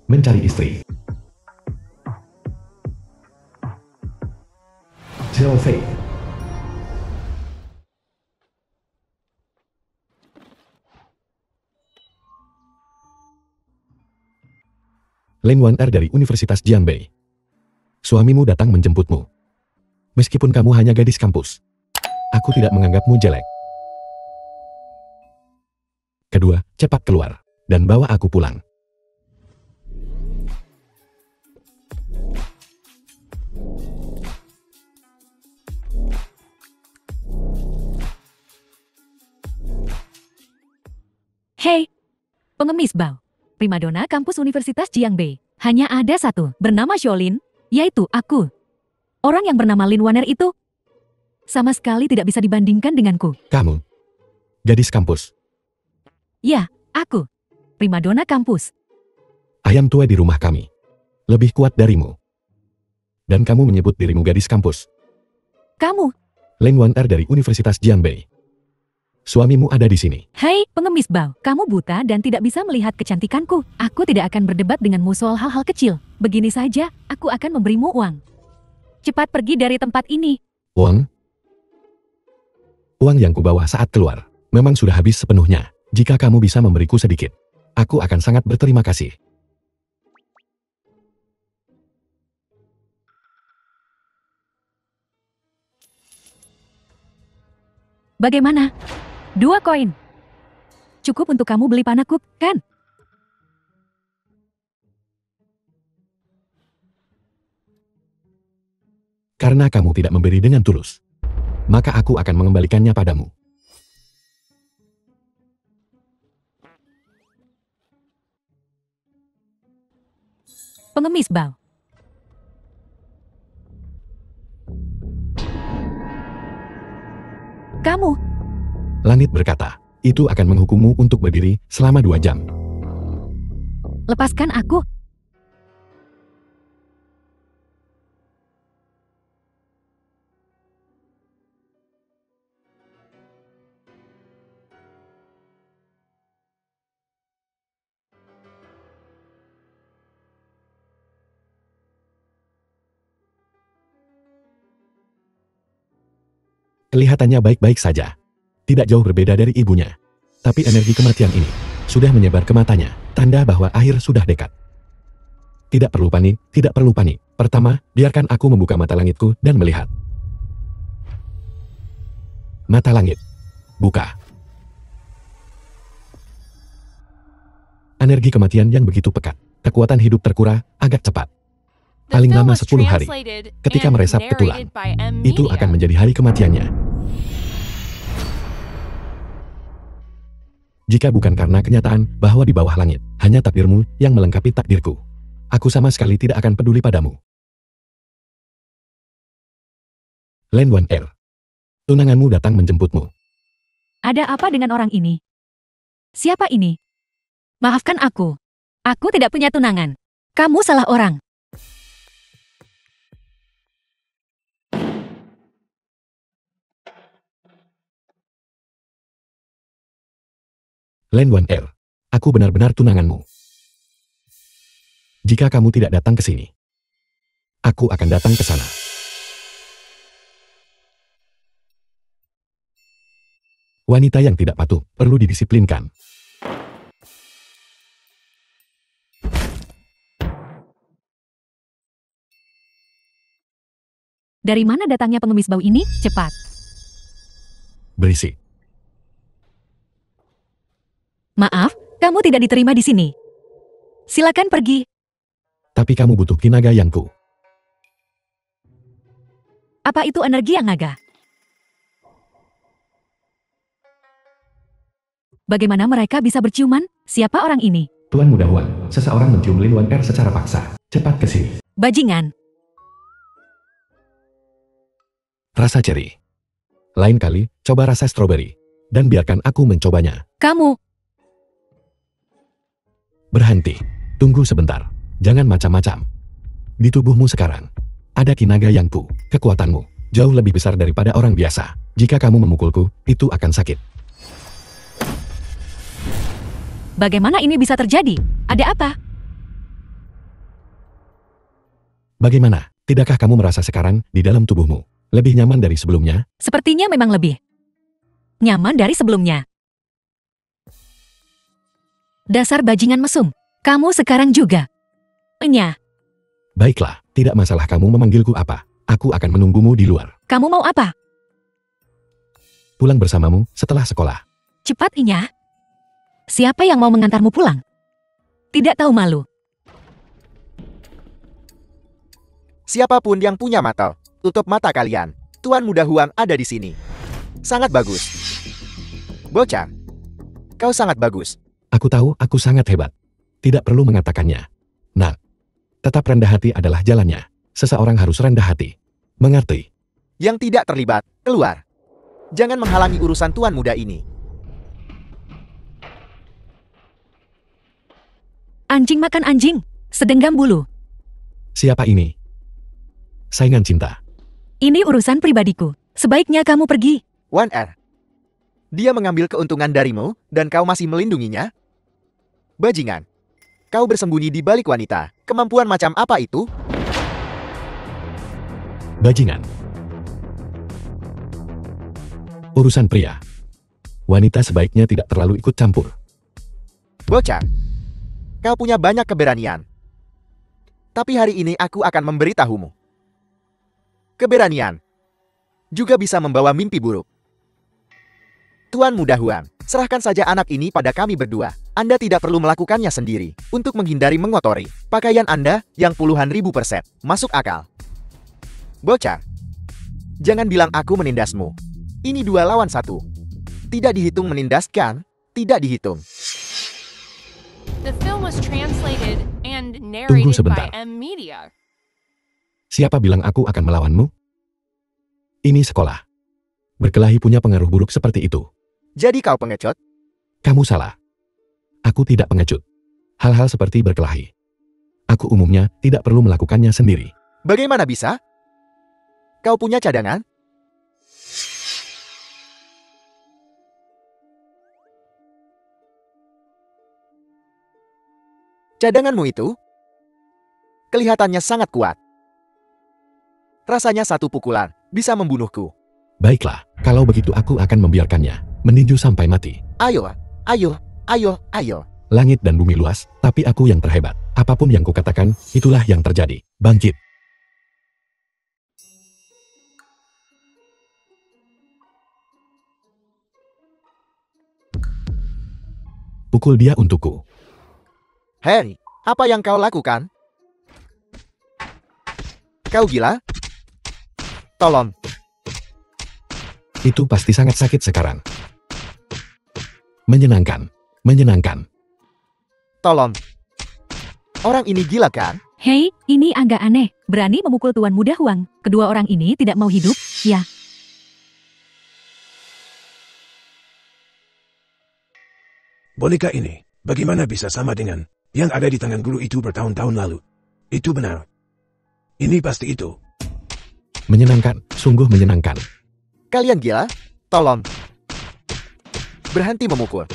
Mencari istri. Zero Fate. Lin Wan Er dari Universitas Jiangbei. Suamimu datang menjemputmu. Meskipun kamu hanya gadis kampus, aku tidak menganggapmu jelek. Kedua, cepat keluar dan bawa aku pulang. Hei, pengemis bau. Primadona kampus Universitas Jiangbei. Hanya ada satu, bernama Xiaolin, yaitu aku. Orang yang bernama Lin Waner itu sama sekali tidak bisa dibandingkan denganku. Kamu, gadis kampus. Ya, aku. Primadona kampus. Ayam tua di rumah kami. Lebih kuat darimu. Dan kamu menyebut dirimu gadis kampus. Kamu. Lin Wan Er dari Universitas Jiangbei. Suamimu ada di sini. Hei, pengemis bau. Kamu buta dan tidak bisa melihat kecantikanku. Aku tidak akan berdebat denganmu soal hal-hal kecil. Begini saja, aku akan memberimu uang. Cepat pergi dari tempat ini. Uang? Uang yang kubawa saat keluar memang sudah habis sepenuhnya. Jika kamu bisa memberiku sedikit, aku akan sangat berterima kasih. Bagaimana? 2 koin. Cukup untuk kamu beli panakuk, kan? Karena kamu tidak memberi dengan tulus, maka aku akan mengembalikannya padamu. Pengemis bau. Kamu. Langit berkata, itu akan menghukummu untuk berdiri selama 2 jam. Lepaskan aku. Kelihatannya baik-baik saja. Tidak jauh berbeda dari ibunya. Tapi energi kematian ini sudah menyebar ke matanya, tanda bahwa akhir sudah dekat. Tidak perlu panik, tidak perlu panik. Pertama, biarkan aku membuka mata langitku dan melihat. Mata langit. Buka. Energi kematian yang begitu pekat. Kekuatan hidup terkura agak cepat. Paling lama 10 hari. Ketika meresap ke tulang, itu akan menjadi hari kematiannya. Jika bukan karena kenyataan bahwa di bawah langit, hanya takdirmu yang melengkapi takdirku, aku sama sekali tidak akan peduli padamu. Lin Wan Er. Tunanganmu datang menjemputmu. Ada apa dengan orang ini? Siapa ini? Maafkan aku. Aku tidak punya tunangan. Kamu salah orang. Lin Wan Er, aku benar-benar tunanganmu. Jika kamu tidak datang ke sini, aku akan datang ke sana. Wanita yang tidak patuh perlu didisiplinkan. Dari mana datangnya pengemis bau ini? Cepat. Berisik. Maaf, kamu tidak diterima di sini. Silakan pergi. Tapi kamu butuh kinaga yangku. Apa itu energi yang naga? Bagaimana mereka bisa berciuman? Siapa orang ini? Tuan Muda Huan, seseorang mencium Lin Wan Er secara paksa. Cepat ke sini. Bajingan. Rasa ceri. Lain kali, coba rasa stroberi. Dan biarkan aku mencobanya. Kamu. Berhenti. Tunggu sebentar. Jangan macam-macam. Di tubuhmu sekarang, ada kinaga yangku. Kekuatanmu jauh lebih besar daripada orang biasa. Jika kamu memukulku, itu akan sakit. Bagaimana ini bisa terjadi? Ada apa? Bagaimana? Tidakkah kamu merasa sekarang di dalam tubuhmu lebih nyaman dari sebelumnya? Sepertinya memang lebih nyaman dari sebelumnya. Dasar bajingan mesum. Kamu sekarang juga. Enya, Baiklah, tidak masalah kamu memanggilku apa. Aku akan menunggumu di luar. kamu mau apa? Pulang bersamamu setelah sekolah. Cepat, Inya. Siapa yang mau mengantarmu pulang? Tidak tahu malu. Siapapun yang punya mata, tutup mata kalian. Tuan Muda Huang ada di sini. Sangat bagus. Bocah, kau sangat bagus. Aku tahu aku sangat hebat. Tidak perlu mengatakannya. Nah, tetap rendah hati adalah jalannya. Seseorang harus rendah hati. Mengerti? Yang tidak terlibat, keluar. Jangan menghalangi urusan Tuan Muda ini. Anjing makan anjing. Sedenggam bulu. Siapa ini? Saingan cinta. Ini urusan pribadiku. Sebaiknya kamu pergi. Wan Er. Dia mengambil keuntungan darimu, dan kau masih melindunginya? Bajingan. Kau bersembunyi di balik wanita. Kemampuan macam apa itu? Bajingan. Urusan pria. Wanita sebaiknya tidak terlalu ikut campur. Bocah. Kau punya banyak keberanian. Tapi hari ini aku akan memberitahumu. Keberanian juga bisa membawa mimpi buruk. Tuan Muda Huang, serahkan saja anak ini pada kami berdua. Anda tidak perlu melakukannya sendiri. Untuk menghindari mengotori pakaian Anda yang puluhan ribu %. Masuk akal. Bocah, jangan bilang aku menindasmu. Ini 2 lawan 1. Tidak dihitung menindaskan, tidak dihitung. The film was translated and Tunggu narrated sebentar. by M Media. Siapa bilang aku akan melawanmu? Ini sekolah. Berkelahi punya pengaruh buruk seperti itu. Jadi kau pengecut? Kamu salah. Aku tidak pengecut. Hal-hal seperti berkelahi. Aku umumnya tidak perlu melakukannya sendiri. Bagaimana bisa? Kau punya cadangan? Cadanganmu itu kelihatannya sangat kuat. Rasanya satu pukulan bisa membunuhku. Baiklah, kalau begitu aku akan membiarkannya meninju sampai mati. Ayo, ayo, ayo, ayo. Langit dan bumi luas, tapi aku yang terhebat. Apapun yang kukatakan, itulah yang terjadi. Bangkit. Pukul dia untukku. Hei, apa yang kau lakukan? Kau gila? Tolong. Itu pasti sangat sakit sekarang. Menyenangkan. Menyenangkan. Tolong. Orang ini gila kan? Hei, ini agak aneh. Berani memukul Tuan Muda Huang. Kedua orang ini tidak mau hidup, ya. Boneka ini, bagaimana bisa sama dengan yang ada di tangan guru itu bertahun-tahun lalu? Itu benar. Ini pasti itu. Menyenangkan, sungguh menyenangkan. Kalian gila? Tolong. Berhenti memukul.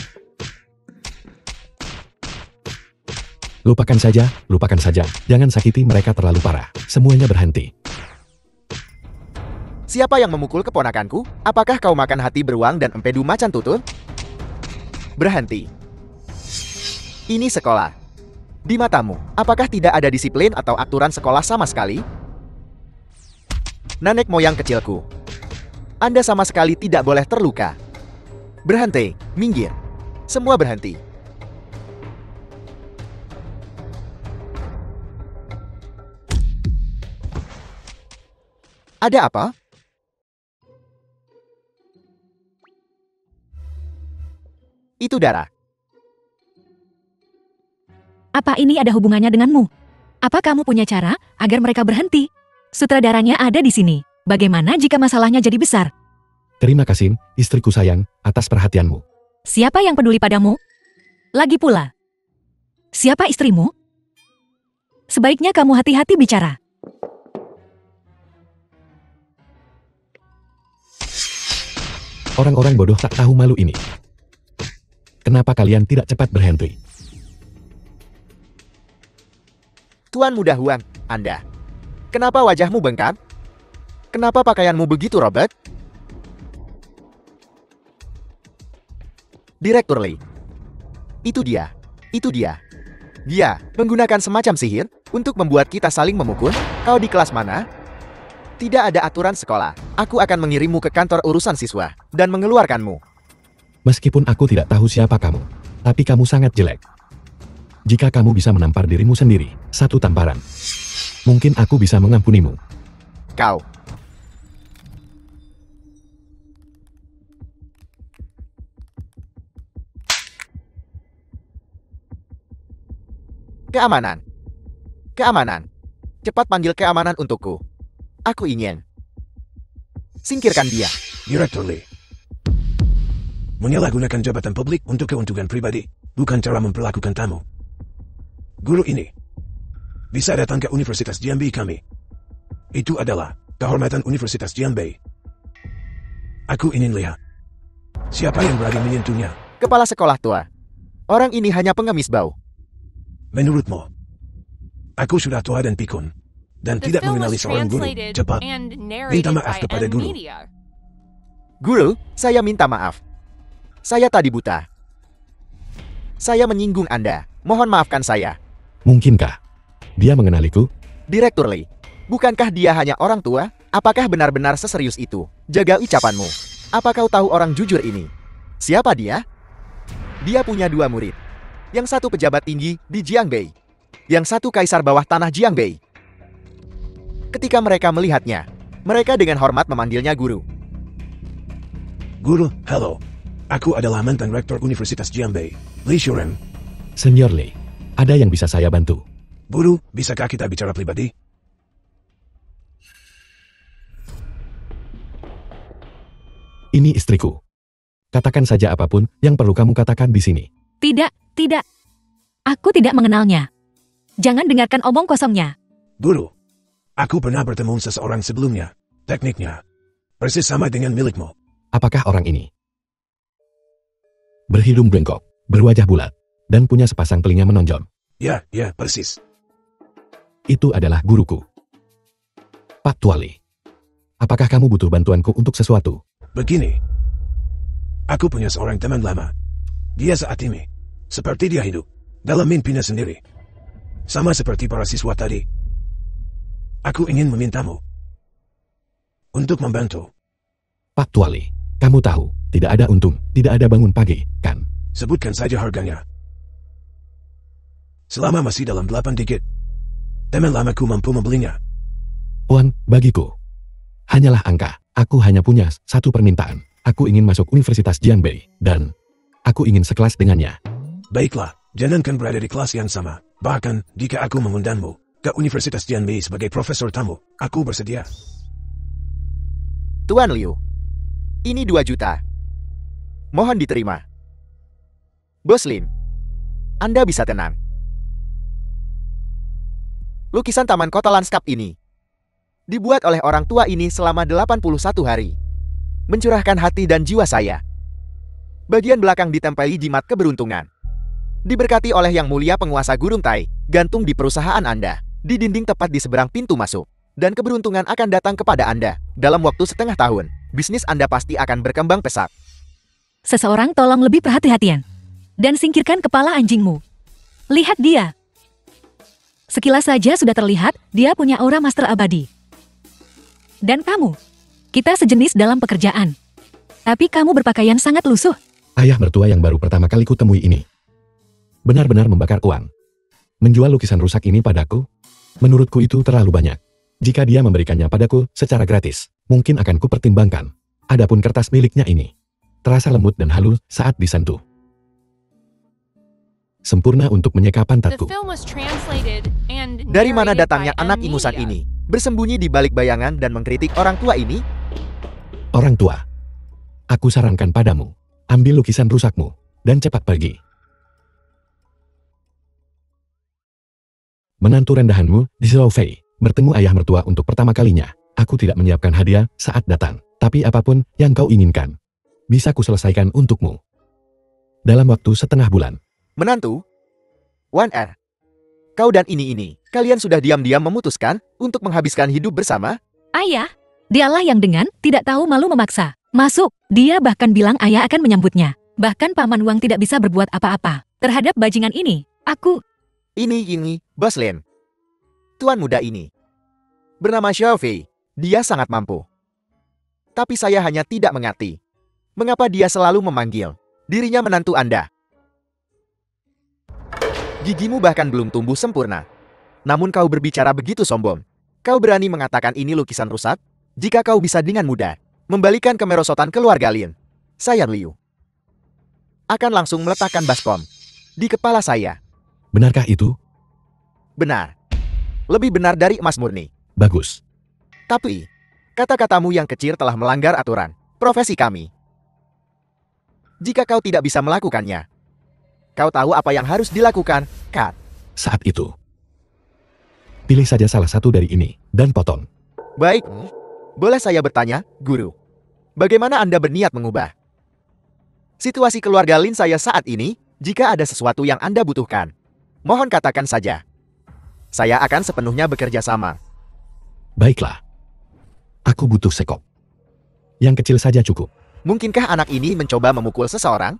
Lupakan saja, lupakan saja. Jangan sakiti mereka terlalu parah. Semuanya berhenti. Siapa yang memukul keponakanku? Apakah kau makan hati beruang dan empedu macan tutul? Berhenti. Ini sekolah. Di matamu, apakah tidak ada disiplin atau aturan sekolah sama sekali? Nenek moyang kecilku. Anda sama sekali tidak boleh terluka. Berhenti, minggir. Semua berhenti. Ada apa? Itu darah. Apa ini ada hubungannya denganmu? Apa kamu punya cara agar mereka berhenti? Sutradaranya ada di sini. Bagaimana jika masalahnya jadi besar? Terima kasih, istriku sayang, atas perhatianmu. Siapa yang peduli padamu? Lagi pula, siapa istrimu? Sebaiknya kamu hati-hati bicara. Orang-orang bodoh tak tahu malu ini. Kenapa kalian tidak cepat berhenti? Tuan Muda Huang, Anda. Kenapa wajahmu bengkak? Kenapa pakaianmu begitu robek? Direktur Lee. Itu dia. Dia menggunakan semacam sihir untuk membuat kita saling memukul. Kau di kelas mana? Tidak ada aturan sekolah. Aku akan mengirimmu ke kantor urusan siswa dan mengeluarkanmu. Meskipun aku tidak tahu siapa kamu, tapi kamu sangat jelek. Jika kamu bisa menampar dirimu sendiri, satu tamparan, mungkin aku bisa mengampunimu. Kau. Keamanan. Cepat panggil keamanan untukku. Aku ingin. Singkirkan dia. Direktur Lee. Menyalahgunakan jabatan publik untuk keuntungan pribadi, bukan cara memperlakukan tamu. Guru ini bisa datang ke Universitas Jiangbei kami. Itu adalah kehormatan Universitas Jiangbei. Aku ingin lihat siapa yang berani menyentuhnya. Kepala sekolah tua. Orang ini hanya pengemis bau. Menurutmu, aku sudah tua dan pikun, dan The tidak film mengenali was seorang guru. translated Cepat, and minta narrated maaf by kepada guru. Media. Guru, saya minta maaf. Saya tadi buta. Saya menyinggung Anda. Mohon maafkan saya. Mungkinkah dia mengenaliku? Direktur Lee. Bukankah dia hanya orang tua? Apakah benar-benar seserius itu? Jaga ucapanmu. Apa kau tahu orang jujur ini? Siapa dia? Dia punya 2 murid. Yang satu pejabat tinggi di Jiangbei. Yang satu kaisar bawah tanah Jiangbei. Ketika mereka melihatnya, mereka dengan hormat memanggilnya guru. Guru, halo. Aku adalah mantan rektor Universitas Jiangbei, Lee Shuren. Senior Lee, ada yang bisa saya bantu? Guru, bisakah kita bicara pribadi? Ini istriku. Katakan saja apapun yang perlu kamu katakan di sini. Tidak. Aku tidak mengenalnya. Jangan dengarkan omong kosongnya. Guru, aku pernah bertemu seseorang sebelumnya. Tekniknya persis sama dengan milikmu. Apakah orang ini berhidung bengkok, berwajah bulat, dan punya sepasang telinga menonjol? Ya, persis. Itu adalah guruku. Pak Tuali. Apakah kamu butuh bantuanku untuk sesuatu? Begini, aku punya seorang teman lama. Dia saat ini seperti dia hidup dalam mimpinya sendiri. Sama seperti para siswa tadi. Aku ingin memintamu untuk membantu. Pak Tuali, kamu tahu, tidak ada untung, tidak ada bangun pagi, kan? Sebutkan saja harganya. Selama masih dalam 8 digit, teman lamaku mampu membelinya. Uang, bagiku. Hanyalah angka, aku hanya punya satu permintaan. Aku ingin masuk Universitas Jiangbei, dan aku ingin sekelas dengannya. Baiklah, jangankan berada di kelas yang sama. Bahkan, jika aku mengundangmu ke Universitas Jiangbei sebagai profesor tamu, aku bersedia. Tuan Liu. Ini 2 juta. Mohon diterima. Bos Lin. Anda bisa tenang. Lukisan taman kota lanskap ini dibuat oleh orang tua ini selama 81 hari. Mencurahkan hati dan jiwa saya. Bagian belakang ditempeli jimat keberuntungan. Diberkati oleh Yang Mulia Penguasa Gurun Tai, gantung di perusahaan Anda, di dinding tepat di seberang pintu masuk. Dan keberuntungan akan datang kepada Anda. Dalam waktu setengah tahun, bisnis Anda pasti akan berkembang pesat. Seseorang tolong lebih perhati-hatian. Dan singkirkan kepala anjingmu. Lihat dia. Sekilas saja sudah terlihat, dia punya aura master abadi. Dan kamu, kita sejenis dalam pekerjaan. Tapi kamu berpakaian sangat lusuh. Ayah mertua yang baru pertama kali kutemui ini benar-benar membakar uang. Menjual lukisan rusak ini padaku, menurutku itu terlalu banyak. Jika dia memberikannya padaku secara gratis, mungkin akan kupertimbangkan. Adapun kertas miliknya ini, terasa lembut dan halus saat disentuh. Sempurna untuk menyekapan The tatu. film was translated and Dari mana narrated datangnya by anak ingusan Media. ini? Bersembunyi di balik bayangan dan mengkritik orang tua ini? Orang tua, aku sarankan padamu, ambil lukisan rusakmu, dan cepat pergi. Menantu rendahanmu di Zhou-Fei, bertemu ayah mertua untuk pertama kalinya. Aku tidak menyiapkan hadiah saat datang, tapi apapun yang kau inginkan, bisa kuselesaikan untukmu. Dalam waktu setengah bulan. Menantu? Wan Er. Kau dan ini. Kalian sudah diam-diam memutuskan untuk menghabiskan hidup bersama? Ayah, dialah yang dengan tidak tahu malu memaksa. Masuk, dia bahkan bilang ayah akan menyambutnya. Bahkan Paman Wang tidak bisa berbuat apa-apa terhadap bajingan ini. Aku, Ini, Bos Lin. Tuan muda ini bernama Xiao Fei. Dia sangat mampu. Tapi saya hanya tidak mengerti mengapa dia selalu memanggil dirinya menantu Anda. Gigimu bahkan belum tumbuh sempurna. Namun kau berbicara begitu sombong. Kau berani mengatakan ini lukisan rusak? Jika kau bisa dengan mudah membalikan kemerosotan keluarga Lin, saya Liu akan langsung meletakkan baskom di kepala saya. Benarkah itu? Benar. Lebih benar dari emas murni. Bagus. Tapi, kata-katamu yang kecil telah melanggar aturan profesi kami. Jika kau tidak bisa melakukannya, kau tahu apa yang harus dilakukan, Kat? Saat itu, pilih saja salah satu dari ini, dan potong. Baik. Boleh saya bertanya, Guru? Bagaimana Anda berniat mengubah situasi keluarga Lin saya saat ini? Jika ada sesuatu yang Anda butuhkan, mohon katakan saja. Saya akan sepenuhnya bekerja sama. Baiklah. Aku butuh sekop. Yang kecil saja cukup. Mungkinkah anak ini mencoba memukul seseorang?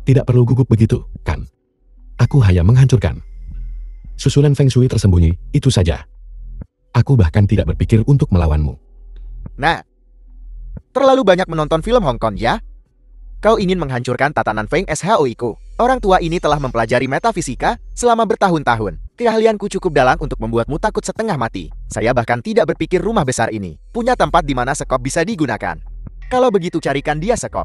Tidak perlu gugup begitu, kan? Aku hanya menghancurkan susunan Feng Shui tersembunyi, itu saja. Aku bahkan tidak berpikir untuk melawanmu. Nah, terlalu banyak menonton film Hong Kong ya? Kau ingin menghancurkan tatanan Feng Shui ku. Orang tua ini telah mempelajari metafisika selama bertahun-tahun. Keahlianku cukup dalam untuk membuatmu takut setengah mati. Saya bahkan tidak berpikir rumah besar ini punya tempat di mana sekop bisa digunakan. Kalau begitu carikan dia sekop.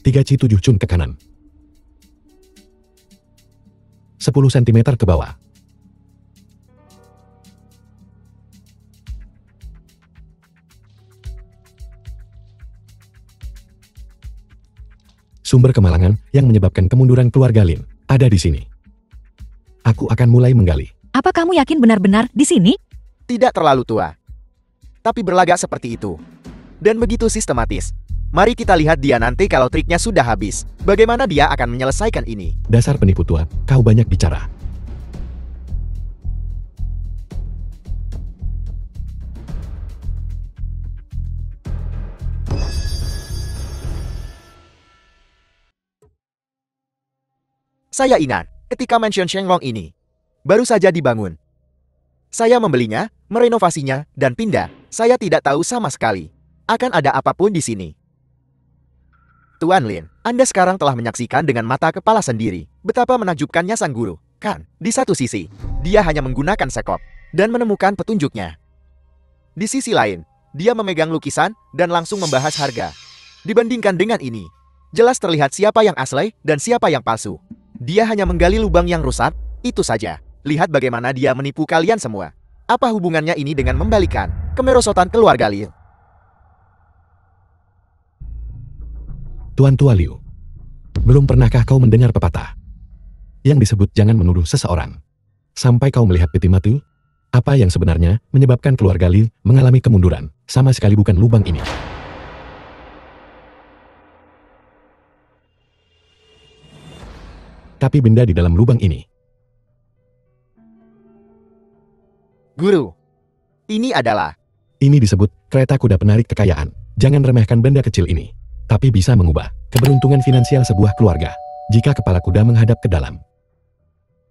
Tiga Ci 7 Cun ke kanan. 10 cm ke bawah. Sumber kemalangan yang menyebabkan kemunduran keluarga Lin ada di sini. Aku akan mulai menggali. apa kamu yakin benar-benar di sini? Tidak terlalu tua, tapi berlagak seperti itu. Dan begitu sistematis. Mari kita lihat dia nanti kalau triknya sudah habis. Bagaimana dia akan menyelesaikan ini? Dasar penipu tua, kau banyak bicara. Saya ingat, ketika mansion Shenglong ini baru saja dibangun. Saya membelinya, merenovasinya, dan pindah. Saya tidak tahu sama sekali akan ada apapun di sini. Tuan Lin, Anda sekarang telah menyaksikan dengan mata kepala sendiri betapa menakjubkannya sang guru, kan? Di satu sisi, dia hanya menggunakan sekop dan menemukan petunjuknya. Di sisi lain, dia memegang lukisan dan langsung membahas harga. Dibandingkan dengan ini, jelas terlihat siapa yang asli dan siapa yang palsu. Dia hanya menggali lubang yang rusak, itu saja. Lihat bagaimana dia menipu kalian semua. Apa hubungannya ini dengan membalikan kemerosotan keluarga Liu? Tuan Tua Liu, belum pernahkah kau mendengar pepatah yang disebut jangan menuduh seseorang sampai kau melihat peti mata? Apa yang sebenarnya menyebabkan keluarga Liu mengalami kemunduran? Sama sekali bukan lubang ini. Tapi benda di dalam lubang ini. Guru, ini adalah... Ini disebut kereta kuda penarik kekayaan. Jangan remehkan benda kecil ini. Tapi bisa mengubah keberuntungan finansial sebuah keluarga jika kepala kuda menghadap ke dalam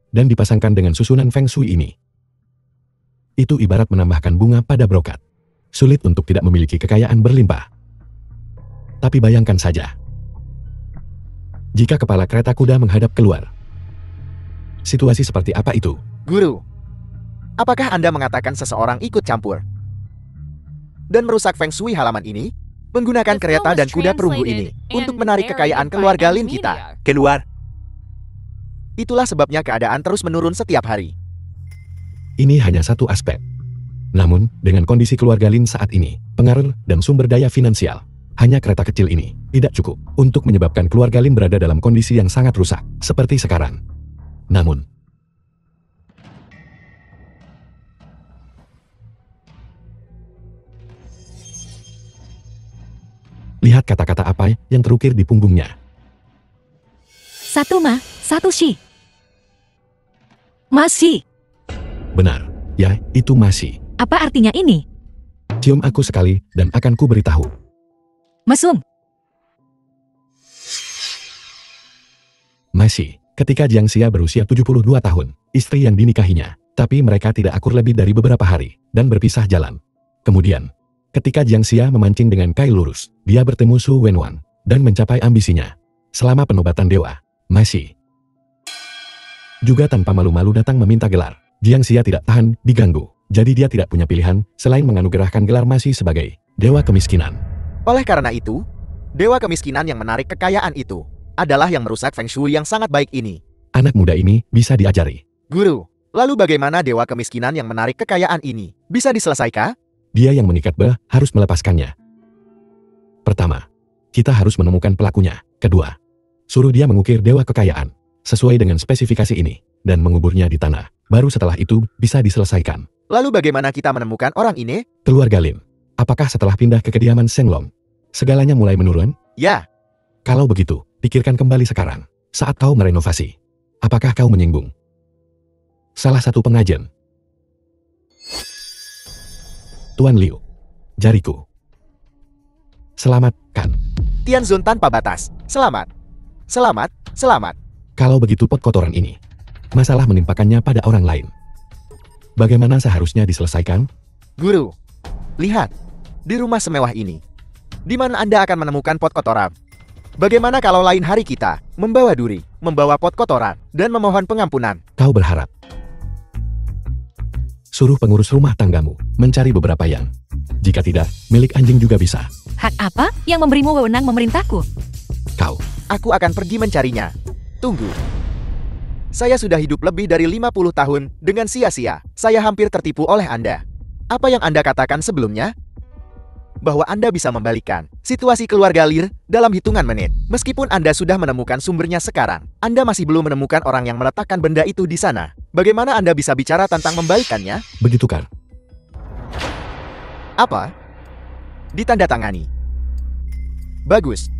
dan dipasangkan dengan susunan Feng Shui ini. Itu ibarat menambahkan bunga pada brokat. Sulit untuk tidak memiliki kekayaan berlimpah. Tapi bayangkan saja, jika kepala kereta kuda menghadap keluar, situasi seperti apa itu? Guru, apakah Anda mengatakan seseorang ikut campur dan merusak Feng Shui halaman ini? Menggunakan kereta dan kuda perunggu ini untuk menarik kekayaan keluarga Lin kita keluar. Itulah sebabnya keadaan terus menurun setiap hari. Ini hanya satu aspek. Namun, dengan kondisi keluarga Lin saat ini, pengaruh dan sumber daya finansial, hanya kereta kecil ini tidak cukup untuk menyebabkan keluarga Lin berada dalam kondisi yang sangat rusak, seperti sekarang. Namun, Lihat kata-kata apa yang terukir di punggungnya. 1 ma, 1 shi. Masih. Benar, ya, itu masih. Apa artinya ini? Cium aku sekali dan akan ku beritahu. Mesum. Masih, ketika Jiang Xia berusia 72 tahun, istri yang dinikahinya, tapi mereka tidak akur lebih dari beberapa hari, dan berpisah jalan. Kemudian, ketika Jiang Xia memancing dengan Kai lurus, dia bertemu Su Wenwan, dan mencapai ambisinya. Selama penobatan dewa, masih. Juga tanpa malu-malu datang meminta gelar, Jiang Xia tidak tahan diganggu, jadi dia tidak punya pilihan selain menganugerahkan gelar masih sebagai dewa kemiskinan. Oleh karena itu, dewa kemiskinan yang menarik kekayaan itu adalah yang merusak Feng Shui yang sangat baik ini. Anak muda ini bisa diajari. Guru, lalu bagaimana dewa kemiskinan yang menarik kekayaan ini bisa diselesaikan? Dia yang mengikat Be harus melepaskannya. Pertama, kita harus menemukan pelakunya. Kedua, suruh dia mengukir dewa kekayaan sesuai dengan spesifikasi ini dan menguburnya di tanah. Baru setelah itu bisa diselesaikan. Lalu bagaimana kita menemukan orang ini? Keluarga Lin, apakah setelah pindah ke kediaman Shenglong, segalanya mulai menurun? Ya, Kalau begitu, pikirkan kembali sekarang, saat kau merenovasi. Apakah kau menyinggung salah satu pengajen? Tuan Liu, jariku. Selamat, kan? Tianzun tanpa batas. Selamat. Selamat, selamat. Kalau begitu pot kotoran ini, masalah menimpakannya pada orang lain. Bagaimana seharusnya diselesaikan? Guru, lihat. Di rumah semewah ini, di mana Anda akan menemukan pot kotoran? Bagaimana kalau lain hari kita membawa duri, membawa pot kotoran, dan memohon pengampunan? Kau berharap. Suruh pengurus rumah tanggamu mencari beberapa yang, jika tidak, milik anjing juga bisa. Hak apa yang memberimu wewenang memerintahku? Kau, Aku akan pergi mencarinya. Tunggu. Saya sudah hidup lebih dari 50 tahun dengan sia-sia. Saya hampir tertipu oleh Anda. Apa yang Anda katakan sebelumnya? Bahwa Anda bisa membalikan situasi keluarga Lir dalam hitungan menit. Meskipun Anda sudah menemukan sumbernya sekarang, Anda masih belum menemukan orang yang meletakkan benda itu di sana. Bagaimana Anda bisa bicara tentang membalikannya? begitu kan? Apa? Ditandatangani. Bagus.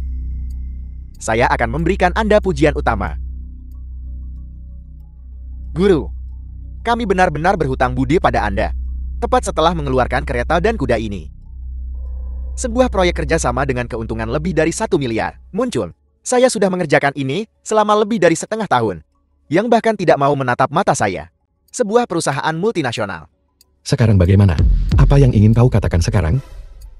Saya akan memberikan Anda pujian utama. Guru, kami benar-benar berhutang budi pada Anda. Tepat setelah mengeluarkan kereta dan kuda ini. Sebuah proyek kerjasama dengan keuntungan lebih dari 1 miliar muncul. Saya sudah mengerjakan ini selama lebih dari setengah tahun. Yang bahkan tidak mau menatap mata saya. Sebuah perusahaan multinasional. Sekarang bagaimana? Apa yang ingin kau katakan sekarang?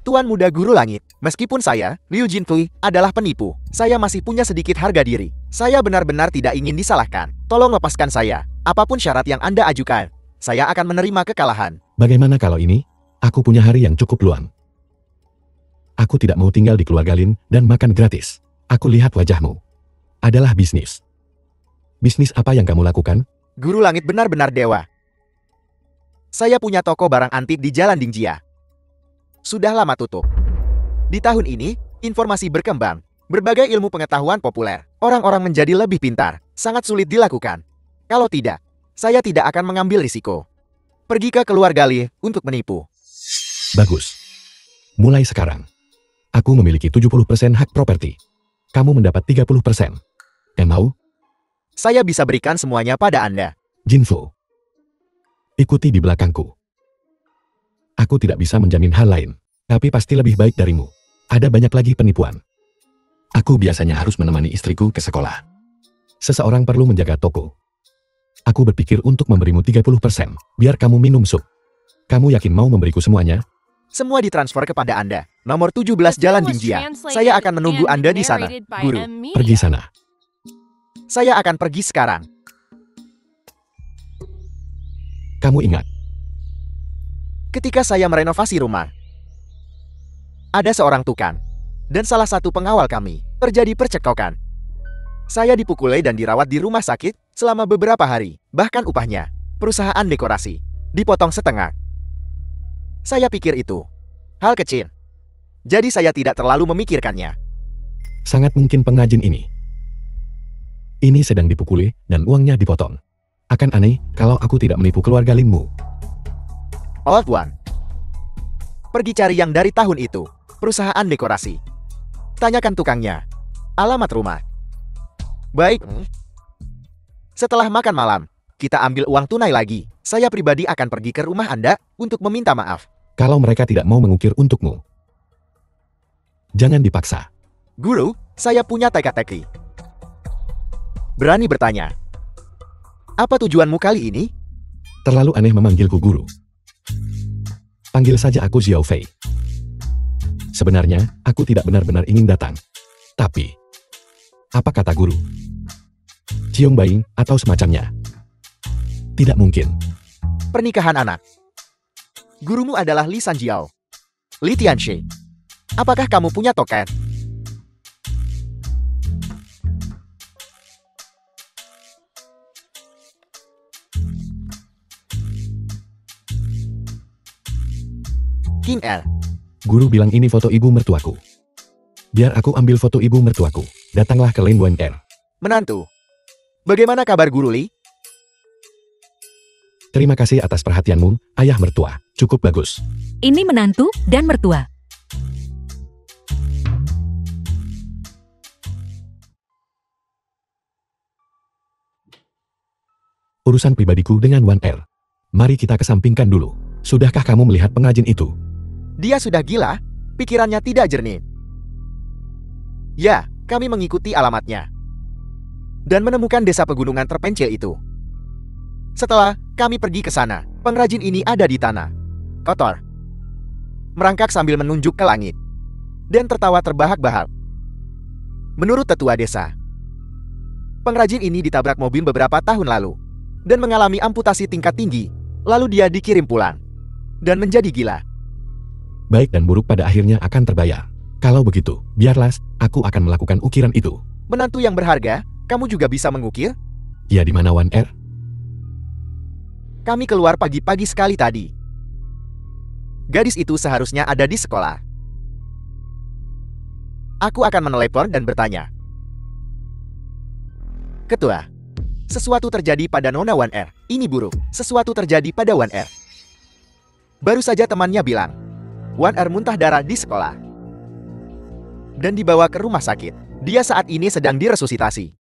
Tuan muda guru langit, meskipun saya, Liu Jinfui, adalah penipu, saya masih punya sedikit harga diri. Saya benar-benar tidak ingin disalahkan. Tolong lepaskan saya. Apapun syarat yang Anda ajukan, saya akan menerima kekalahan. Bagaimana kalau ini? Aku punya hari yang cukup luang. Aku tidak mau tinggal di keluarga Lin dan makan gratis. Aku lihat wajahmu. Adalah bisnis. Bisnis apa yang kamu lakukan? Guru langit benar-benar dewa. Saya punya toko barang antik di Jalan Dingjia. Sudah lama tutup. Di tahun ini, informasi berkembang. Berbagai ilmu pengetahuan populer. Orang-orang menjadi lebih pintar. Sangat sulit dilakukan. Kalau tidak, saya tidak akan mengambil risiko. Pergi ke keluarga Li untuk menipu. Bagus. Mulai sekarang, aku memiliki 70% hak properti. Kamu mendapat 30%. Mau? Saya bisa berikan semuanya pada Anda. Jinfo. Ikuti di belakangku. Aku tidak bisa menjamin hal lain, tapi pasti lebih baik darimu. Ada banyak lagi penipuan. Aku biasanya harus menemani istriku ke sekolah. Seseorang perlu menjaga toko. Aku berpikir untuk memberimu 30%, biar kamu minum sup. Kamu yakin mau memberiku semuanya? Semua ditransfer kepada Anda. Nomor 17 Jalan Dingjia. Saya akan menunggu Anda di sana, Guru. Pergi sana. Saya akan pergi sekarang. Kamu ingat, Ketika saya merenovasi rumah, ada seorang tukang dan salah satu pengawal kami. Terjadi percekcokan. Saya dipukuli dan dirawat di rumah sakit selama beberapa hari. Bahkan upahnya, perusahaan dekorasi, dipotong setengah. Saya pikir itu hal kecil. Jadi saya tidak terlalu memikirkannya. sangat mungkin pengrajin ini sedang dipukuli dan uangnya dipotong. Akan aneh kalau aku tidak menipu keluarga Linmu. Old One, pergi cari yang dari tahun itu. Perusahaan dekorasi. Tanyakan tukangnya. Alamat rumah. Baik. Setelah makan malam, kita ambil uang tunai lagi. Saya pribadi akan pergi ke rumah Anda untuk meminta maaf. Kalau mereka tidak mau mengukir untukmu, jangan dipaksa. Guru, saya punya teka-teki. Berani bertanya. Apa tujuanmu kali ini? Terlalu aneh memanggilku guru. Panggil saja aku Xiao Fei. Sebenarnya, aku tidak benar-benar ingin datang. Tapi, apa kata guru? Ciong Bai atau semacamnya. Tidak mungkin. Pernikahan anak. Gurumu adalah Li Sanjiao. Li Tianxi. Apakah kamu punya toket? Kim El. Guru bilang ini foto ibu mertuaku. Biar aku ambil foto ibu mertuaku. Datanglah ke Lane Wan Er. Menantu. Bagaimana kabar Guru Li? Terima kasih atas perhatianmu, ayah mertua. Cukup bagus. Ini menantu dan mertua. Urusan pribadiku dengan Wan Er. Mari kita kesampingkan dulu. Sudahkah kamu melihat pengrajin itu? Dia sudah gila, pikirannya tidak jernih. Ya, kami mengikuti alamatnya. Dan menemukan desa pegunungan terpencil itu. Setelah kami pergi ke sana, pengrajin ini ada di tanah. Kotor. Merangkak sambil menunjuk ke langit. Dan tertawa terbahak-bahak. Menurut tetua desa, pengrajin ini ditabrak mobil beberapa tahun lalu. Dan mengalami amputasi tingkat tinggi. Lalu dia dikirim pulang. Dan menjadi gila. Baik dan buruk pada akhirnya akan terbayar. Kalau begitu, biarlah, aku akan melakukan ukiran itu. Menantu yang berharga, kamu juga bisa mengukir? Ya di mana Wan Er? Kami keluar pagi-pagi sekali tadi. Gadis itu seharusnya ada di sekolah. Aku akan menelepon dan bertanya. Ketua, sesuatu terjadi pada Nona Wan Er. Ini buruk. Sesuatu terjadi pada Wan Er. Baru saja temannya bilang, Wan Er muntah darah di sekolah. Dan dibawa ke rumah sakit. Dia saat ini sedang diresusitasi.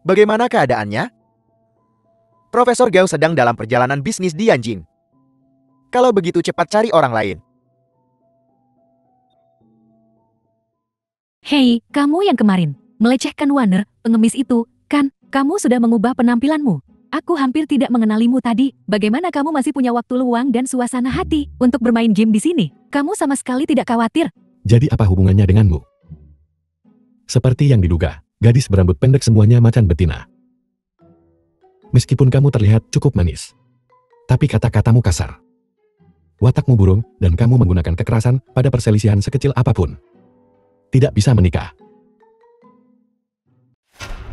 Bagaimana keadaannya? Profesor Gao sedang dalam perjalanan bisnis di Yanjing. Kalau begitu cepat cari orang lain. Hei, kamu yang kemarin melecehkan Warner, pengemis itu, kan? Kamu sudah mengubah penampilanmu. Aku hampir tidak mengenalimu tadi. Bagaimana kamu masih punya waktu luang dan suasana hati untuk bermain game di sini? Kamu sama sekali tidak khawatir. Jadi apa hubungannya denganmu? Seperti yang diduga, gadis berambut pendek semuanya macan betina. Meskipun kamu terlihat cukup manis, tapi kata-katamu kasar. Watakmu burung, dan kamu menggunakan kekerasan pada perselisihan sekecil apapun. Tidak bisa menikah.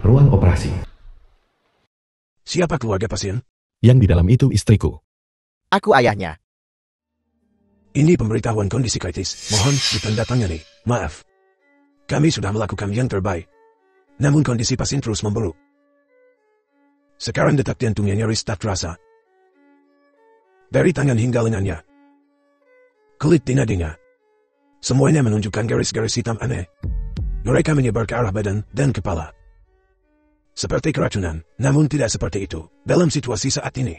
Ruang operasi. Siapa keluarga pasien? Yang di dalam itu istriku. Aku ayahnya. Ini pemberitahuan kondisi kritis. Mohon ditandatangani. Maaf. Kami sudah melakukan yang terbaik. Namun kondisi pasien terus memburuk. Sekarang detak jantungnya nyaris tak terasa. Dari tangan hingga lengannya. Kulit di nadinya. Semuanya menunjukkan garis-garis hitam aneh. Mereka menyebar ke arah badan dan kepala. Seperti keracunan, namun tidak seperti itu. Dalam situasi saat ini,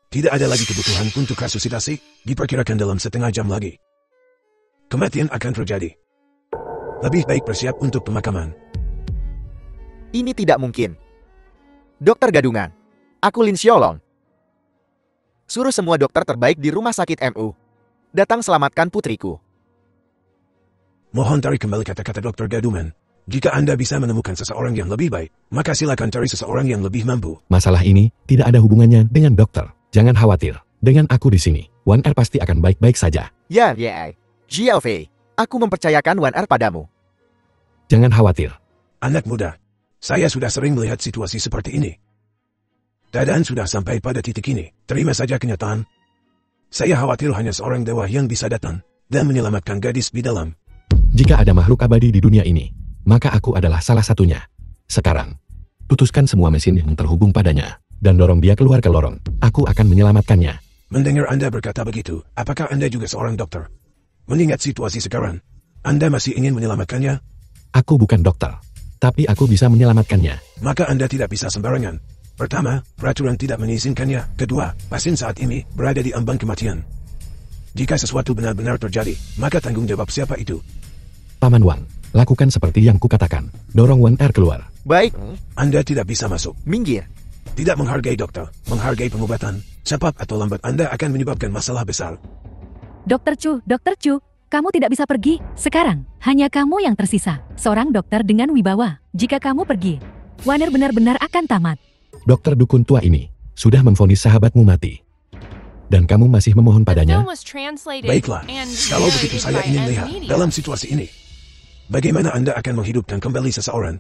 tidak ada lagi kebutuhan untuk resusitasi, diperkirakan dalam setengah jam lagi. Kematian akan terjadi. Lebih baik bersiap untuk pemakaman. Ini tidak mungkin. Dokter gadungan. Aku Lin Xiaolong. Suruh semua dokter terbaik di rumah sakit MU. Datang selamatkan putriku. Mohon tarik kembali kata-kata dokter gadungan. Jika Anda bisa menemukan seseorang yang lebih baik, maka silakan cari seseorang yang lebih mampu. Masalah ini tidak ada hubungannya dengan dokter. Jangan khawatir. Dengan aku di sini, Wan Er pasti akan baik-baik saja. Ya. Xiao Fei, aku mempercayakan Wan Er padamu. Jangan khawatir. Anak muda, saya sudah sering melihat situasi seperti ini. Keadaan sudah sampai pada titik ini. Terima saja kenyataan. Saya khawatir hanya seorang dewa yang bisa datang dan menyelamatkan gadis di dalam. Jika ada makhluk abadi di dunia ini, maka aku adalah salah satunya. Sekarang, putuskan semua mesin yang terhubung padanya, dan dorong dia keluar ke lorong. Aku akan menyelamatkannya. Mendengar Anda berkata begitu, apakah Anda juga seorang dokter? Mengingat situasi sekarang, Anda masih ingin menyelamatkannya? Aku bukan dokter, tapi aku bisa menyelamatkannya. Maka Anda tidak bisa sembarangan. Pertama, peraturan tidak mengizinkannya. Kedua, pasien saat ini berada di ambang kematian. Jika sesuatu benar-benar terjadi, maka tanggung jawab siapa itu? Paman Wang, lakukan seperti yang kukatakan. Dorong Wan Er keluar. Baik, Anda tidak bisa masuk. minggir. Tidak menghargai dokter, menghargai pengobatan. Cepat atau lambat Anda akan menyebabkan masalah besar. Dokter Chu, kamu tidak bisa pergi. Sekarang, hanya kamu yang tersisa. Seorang dokter dengan wibawa. Jika kamu pergi, Wanner benar-benar akan tamat. Dokter dukun tua ini sudah memvonis sahabatmu mati. Dan kamu masih memohon The padanya? film was translated Baiklah, and kalau begitu narrated saya by ingin Ed lihat Media. dalam situasi ini. Bagaimana Anda akan menghidupkan kembali seseorang?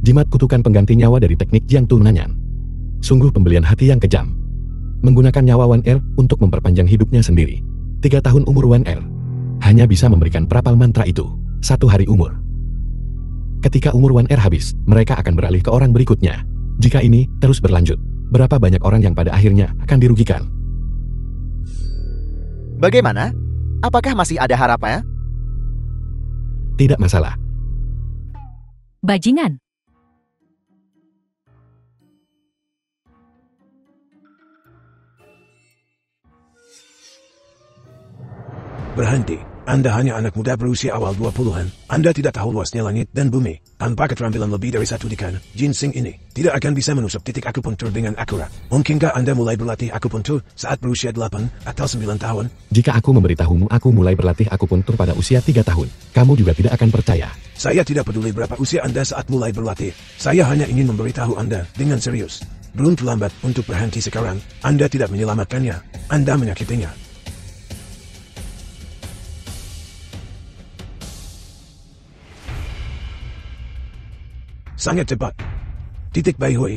Jimat kutukan pengganti nyawa dari teknik Jiang Tunanyan. Sungguh pembelian hati yang kejam. Menggunakan nyawa Wan Er untuk memperpanjang hidupnya sendiri. 3 tahun umur Wan Er hanya bisa memberikan prapal mantra itu 1 hari umur. Ketika umur Wan Er habis, mereka akan beralih ke orang berikutnya. Jika ini terus berlanjut, berapa banyak orang yang pada akhirnya akan dirugikan? Bagaimana? Apakah masih ada harapan? Tidak masalah. Bajingan. Berhenti. Anda hanya anak muda berusia awal 20-an. Anda tidak tahu luasnya langit dan bumi. Tanpa keterampilan lebih dari 1 dekan, ginseng ini tidak akan bisa menusuk titik akupunktur dengan akurat. Mungkinkah Anda mulai berlatih akupunktur saat berusia 8 atau 9 tahun? Jika aku memberitahumu aku mulai berlatih akupunktur pada usia 3 tahun, kamu juga tidak akan percaya. Saya tidak peduli berapa usia Anda saat mulai berlatih. Saya hanya ingin memberitahu Anda dengan serius. Belum terlambat untuk berhenti sekarang. Anda tidak menyelamatkannya. Anda menyakitinya. Sangat cepat. Titik Bai Hui.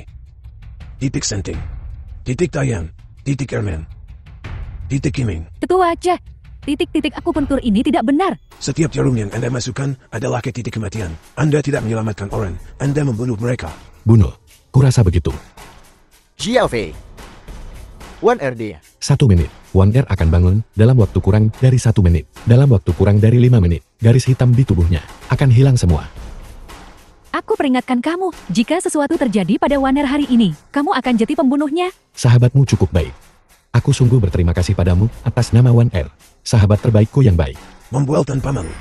Titik Senting. Titik Tayan. Titik Ermen. Titik Kiming. Ketua aja. Titik-titik akupuntur ini tidak benar. Setiap jarum yang Anda masukkan adalah ke titik kematian. Anda tidak menyelamatkan orang. Anda membunuh mereka. Bunuh. Kurasa begitu. Xiao Fei. Wan RD. 1 menit. Wan Er akan bangun dalam waktu kurang dari 1 menit. Dalam waktu kurang dari 5 menit, garis hitam di tubuhnya akan hilang semua. Aku peringatkan kamu, jika sesuatu terjadi pada Wanner hari ini, kamu akan jadi pembunuhnya. Sahabatmu cukup baik. Aku sungguh berterima kasih padamu atas nama Wan Er, sahabat terbaikku yang baik. Membual tanpa malu.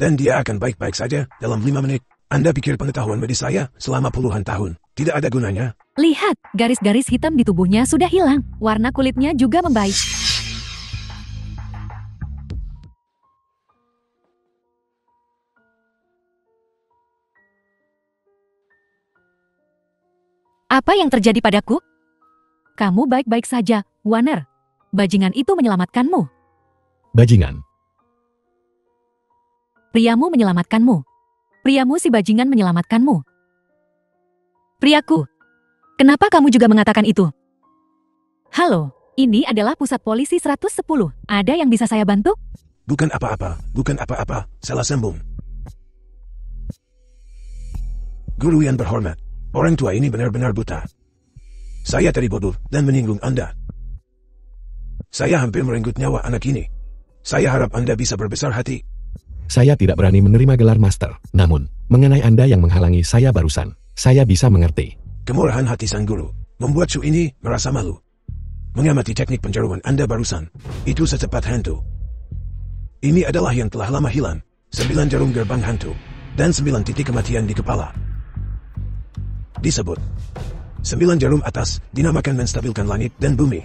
Dan dia akan baik-baik saja dalam 5 menit. Anda pikir pengetahuan medis saya selama puluhan tahun tidak ada gunanya? Lihat, garis-garis hitam di tubuhnya sudah hilang. Warna kulitnya juga membaik. Apa yang terjadi padaku? Kamu baik-baik saja, Wanner. Bajingan itu menyelamatkanmu. Bajingan. Priamu menyelamatkanmu. Priamu si bajingan menyelamatkanmu. Priaku. Kenapa kamu juga mengatakan itu? Halo, ini adalah pusat polisi 110. Ada yang bisa saya bantu? Bukan apa-apa, salah sambung. Guru yang berhormat. Orang tua ini benar-benar buta. Saya tadi bodoh dan menyinggung Anda. Saya hampir merenggut nyawa anak ini. Saya harap Anda bisa berbesar hati. Saya tidak berani menerima gelar master. Namun, mengenai Anda yang menghalangi saya barusan, saya bisa mengerti. Kemurahan hati sang guru membuat Su ini merasa malu. Mengamati teknik penjaruan Anda barusan, itu secepat hantu. Ini adalah yang telah lama hilang. 9 jarum gerbang hantu dan 9 titik kematian di kepala. Disebut 9 jarum atas dinamakan menstabilkan langit dan bumi.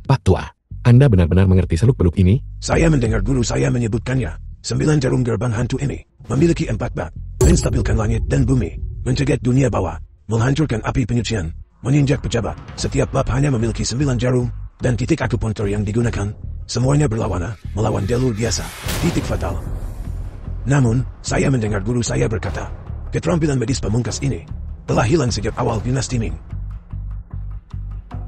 Pak Tua, Anda benar-benar mengerti seluk-beluk ini? Saya mendengar guru saya menyebutkannya. 9 jarum gerbang hantu ini memiliki 4 bab. Menstabilkan langit dan bumi, mencegat dunia bawah, menghancurkan api penyucian, meninjak pejabat. Setiap bab hanya memiliki 9 jarum dan titik akupunktur yang digunakan. Semuanya berlawanan melawan jalur biasa, titik fatal. Namun, saya mendengar guru saya berkata, keterampilan medis pamungkas ini telah hilang sejak awal dinasti Ming.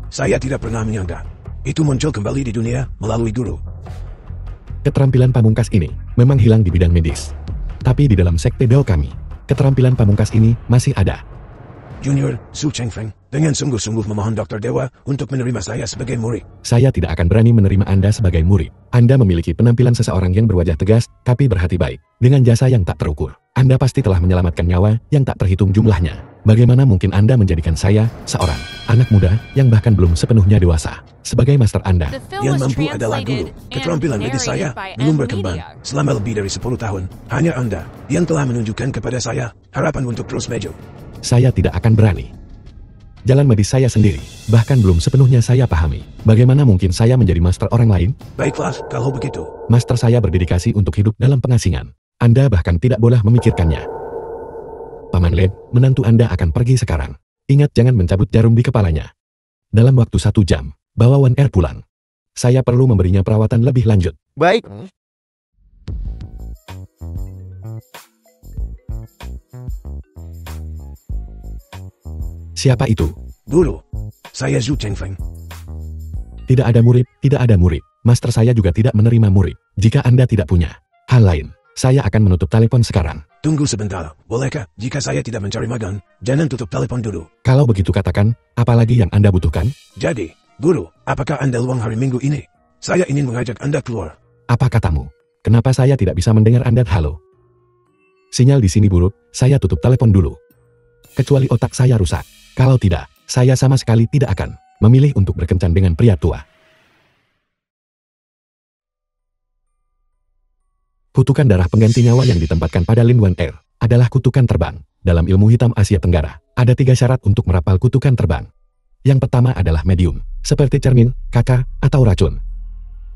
Saya tidak pernah menyangka itu muncul kembali di dunia melalui guru. Keterampilan pamungkas ini memang hilang di bidang medis. Tapi di dalam sekte Dao kami, keterampilan pamungkas ini masih ada. Junior Su Chengfeng dengan sungguh-sungguh memohon Dr. Dewa untuk menerima saya sebagai murid. Saya tidak akan berani menerima Anda sebagai murid. Anda memiliki penampilan seseorang yang berwajah tegas, tapi berhati baik. Dengan jasa yang tak terukur, Anda pasti telah menyelamatkan nyawa yang tak terhitung jumlahnya. Bagaimana mungkin Anda menjadikan saya, seorang anak muda yang bahkan belum sepenuhnya dewasa, sebagai master Anda? The film Yang was mampu adalah guru. translated Keterampilan and medis saya narrated by belum M. berkembang Media. selama lebih dari 10 tahun. Hanya Anda yang telah menunjukkan kepada saya harapan untuk terus maju. Saya tidak akan berani. Jalan medis saya sendiri, bahkan belum sepenuhnya saya pahami. Bagaimana mungkin saya menjadi master orang lain? Baiklah, kalau begitu. Master saya berdedikasi untuk hidup dalam pengasingan. Anda bahkan tidak boleh memikirkannya. Paman Led, menantu Anda akan pergi sekarang. Ingat jangan mencabut jarum di kepalanya. Dalam waktu 1 jam, bawa Wan Er pulang. Saya perlu memberinya perawatan lebih lanjut. Baik. Siapa itu? Guru, saya Zhu Chengfeng. Tidak ada murid, tidak ada murid. Master saya juga tidak menerima murid. Jika Anda tidak punya hal lain, saya akan menutup telepon sekarang. Tunggu sebentar, bolehkah jika saya tidak mencari magang, jangan tutup telepon dulu. Kalau begitu katakan, apalagi yang Anda butuhkan? Jadi, Guru, apakah Anda luang hari Minggu ini? Saya ingin mengajak Anda keluar. Apa katamu? Kenapa saya tidak bisa mendengar Anda? Halo? Sinyal di sini buruk, saya tutup telepon dulu. Kecuali otak saya rusak. Kalau tidak, saya sama sekali tidak akan memilih untuk berkencan dengan pria tua. Kutukan darah pengganti nyawa yang ditempatkan pada Lin Wan Er adalah kutukan terbang. Dalam ilmu hitam Asia Tenggara, ada 3 syarat untuk merapal kutukan terbang. Yang pertama adalah medium, seperti cermin, kaca, atau racun.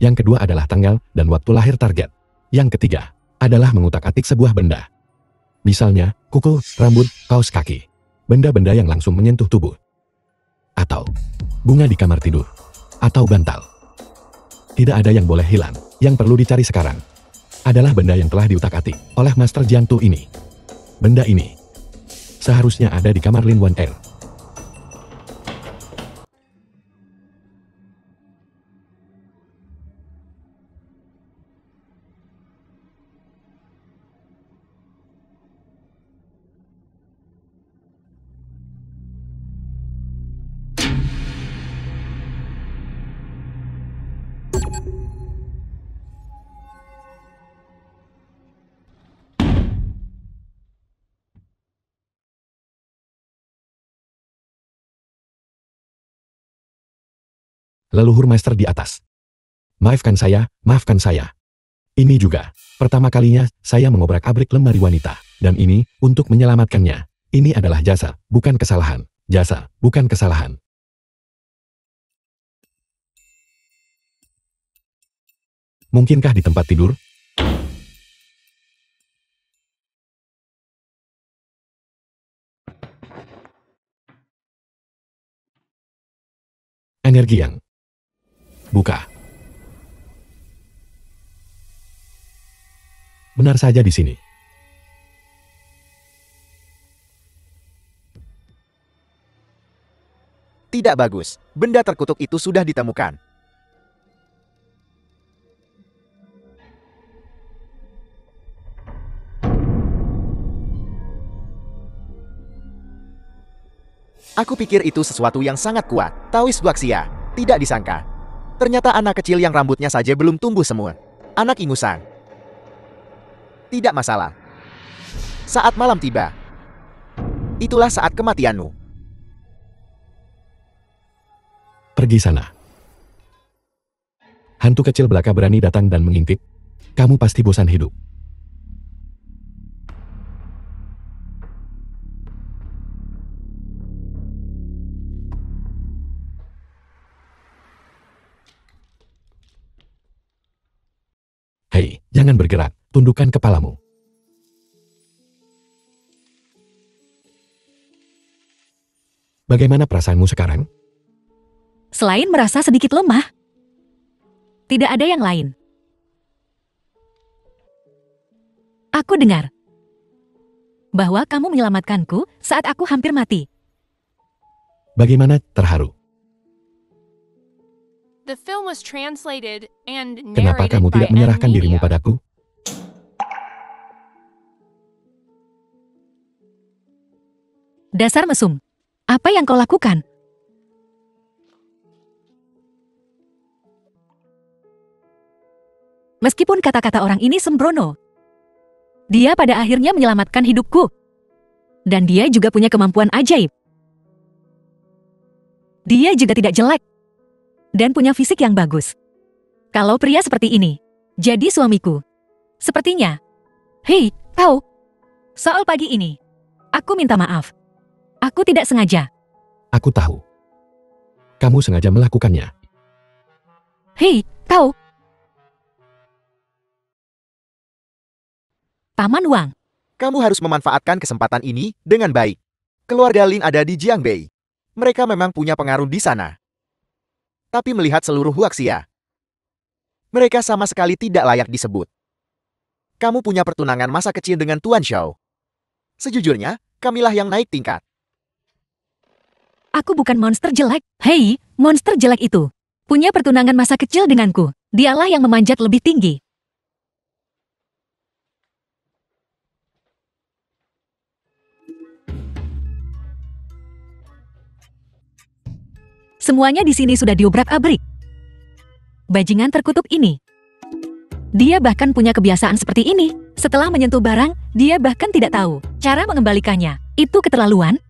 Yang kedua adalah tanggal dan waktu lahir target. Yang ketiga adalah mengutak-atik sebuah benda. Misalnya, kuku, rambut, kaos kaki. Benda-benda yang langsung menyentuh tubuh. Atau bunga di kamar tidur. Atau bantal. Tidak ada yang boleh hilang. Yang perlu dicari sekarang adalah benda yang telah diutak-atik oleh Master Jiang Tu ini. Benda ini seharusnya ada di kamar Lin Wan Er. Leluhur Master di atas. Maafkan saya, maafkan saya. Ini juga pertama kalinya saya mengobrak-abrik lemari wanita. Dan ini untuk menyelamatkannya. Ini adalah jasa, bukan kesalahan. Jasa, bukan kesalahan. Mungkinkah di tempat tidur? Energi yang buka. Benar saja di sini. Tidak bagus. Benda terkutuk itu sudah ditemukan. Aku pikir itu sesuatu yang sangat kuat. Taois Guaxia. Tidak disangka. Ternyata anak kecil yang rambutnya saja belum tumbuh semua. Anak ingusan. Tidak masalah. Saat malam tiba. Itulah saat kematianmu. Pergi sana. Hantu kecil belaka berani datang dan mengintip. Kamu pasti bosan hidup. Hei, jangan bergerak, tundukkan kepalamu. Bagaimana perasaanmu sekarang? Selain merasa sedikit lemah, tidak ada yang lain. Aku dengar bahwa kamu menyelamatkanku saat aku hampir mati. Bagaimana terharu? The film was translated and Kenapa narrated kamu by tidak menyerahkan dirimu Media. padaku? Dasar mesum. Apa yang kau lakukan? Meskipun kata-kata orang ini sembrono, dia pada akhirnya menyelamatkan hidupku. Dan dia juga punya kemampuan ajaib. Dia juga tidak jelek. Dan punya fisik yang bagus. Kalau pria seperti ini, jadi suamiku. Sepertinya. Hei, kau. Soal pagi ini, aku minta maaf. Aku tidak sengaja. Aku tahu. Kamu sengaja melakukannya. Hei, kau. Paman Wang. Kamu harus memanfaatkan kesempatan ini dengan baik. Keluarga Lin ada di Jiangbei. Mereka memang punya pengaruh di sana. Tapi melihat seluruh Huaxia, mereka sama sekali tidak layak disebut. Kamu punya pertunangan masa kecil dengan Tuan Xiao. Sejujurnya, kamilah yang naik tingkat. Aku bukan monster jelek. Hei, monster jelek itu. Punya pertunangan masa kecil denganku. Dialah yang memanjat lebih tinggi. Semuanya di sini sudah diobrak-abrik. Bajingan terkutuk ini. Dia bahkan punya kebiasaan seperti ini. Setelah menyentuh barang, dia bahkan tidak tahu cara mengembalikannya. Itu keterlaluan.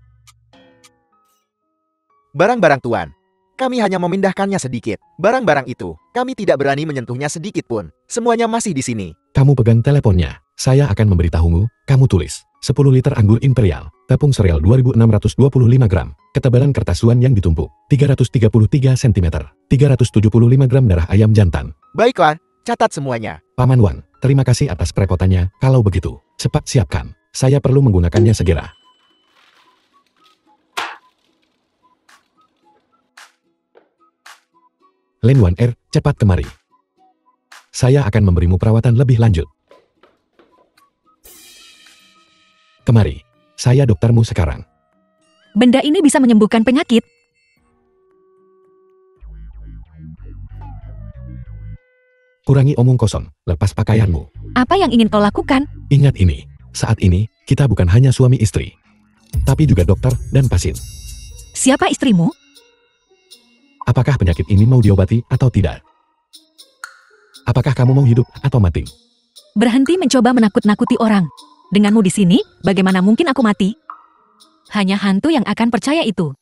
Barang-barang Tuan, kami hanya memindahkannya sedikit. Barang-barang itu, kami tidak berani menyentuhnya sedikit pun. Semuanya masih di sini. Kamu pegang teleponnya. Saya akan memberitahumu. Kamu tulis 10 liter anggur imperial, tepung sereal 2625 gram, ketebalan kertas suan yang ditumpuk, 333 cm, 375 gram darah ayam jantan. Baiklah, catat semuanya. Paman Wang, terima kasih atas kerepotannya. Kalau begitu, cepat siapkan. Saya perlu menggunakannya segera. Lin Wan Er, cepat kemari. Saya akan memberimu perawatan lebih lanjut. Kemari, saya doktermu sekarang. Benda ini bisa menyembuhkan penyakit. Kurangi omong kosong, lepas pakaianmu. Apa yang ingin kau lakukan? Ingat ini, saat ini, kita bukan hanya suami istri, tapi juga dokter dan pasien. Siapa istrimu? Apakah penyakit ini mau diobati atau tidak? Apakah kamu mau hidup atau mati? Berhenti mencoba menakut-nakuti orang. Denganmu di sini, bagaimana mungkin aku mati? Hanya hantu yang akan percaya itu.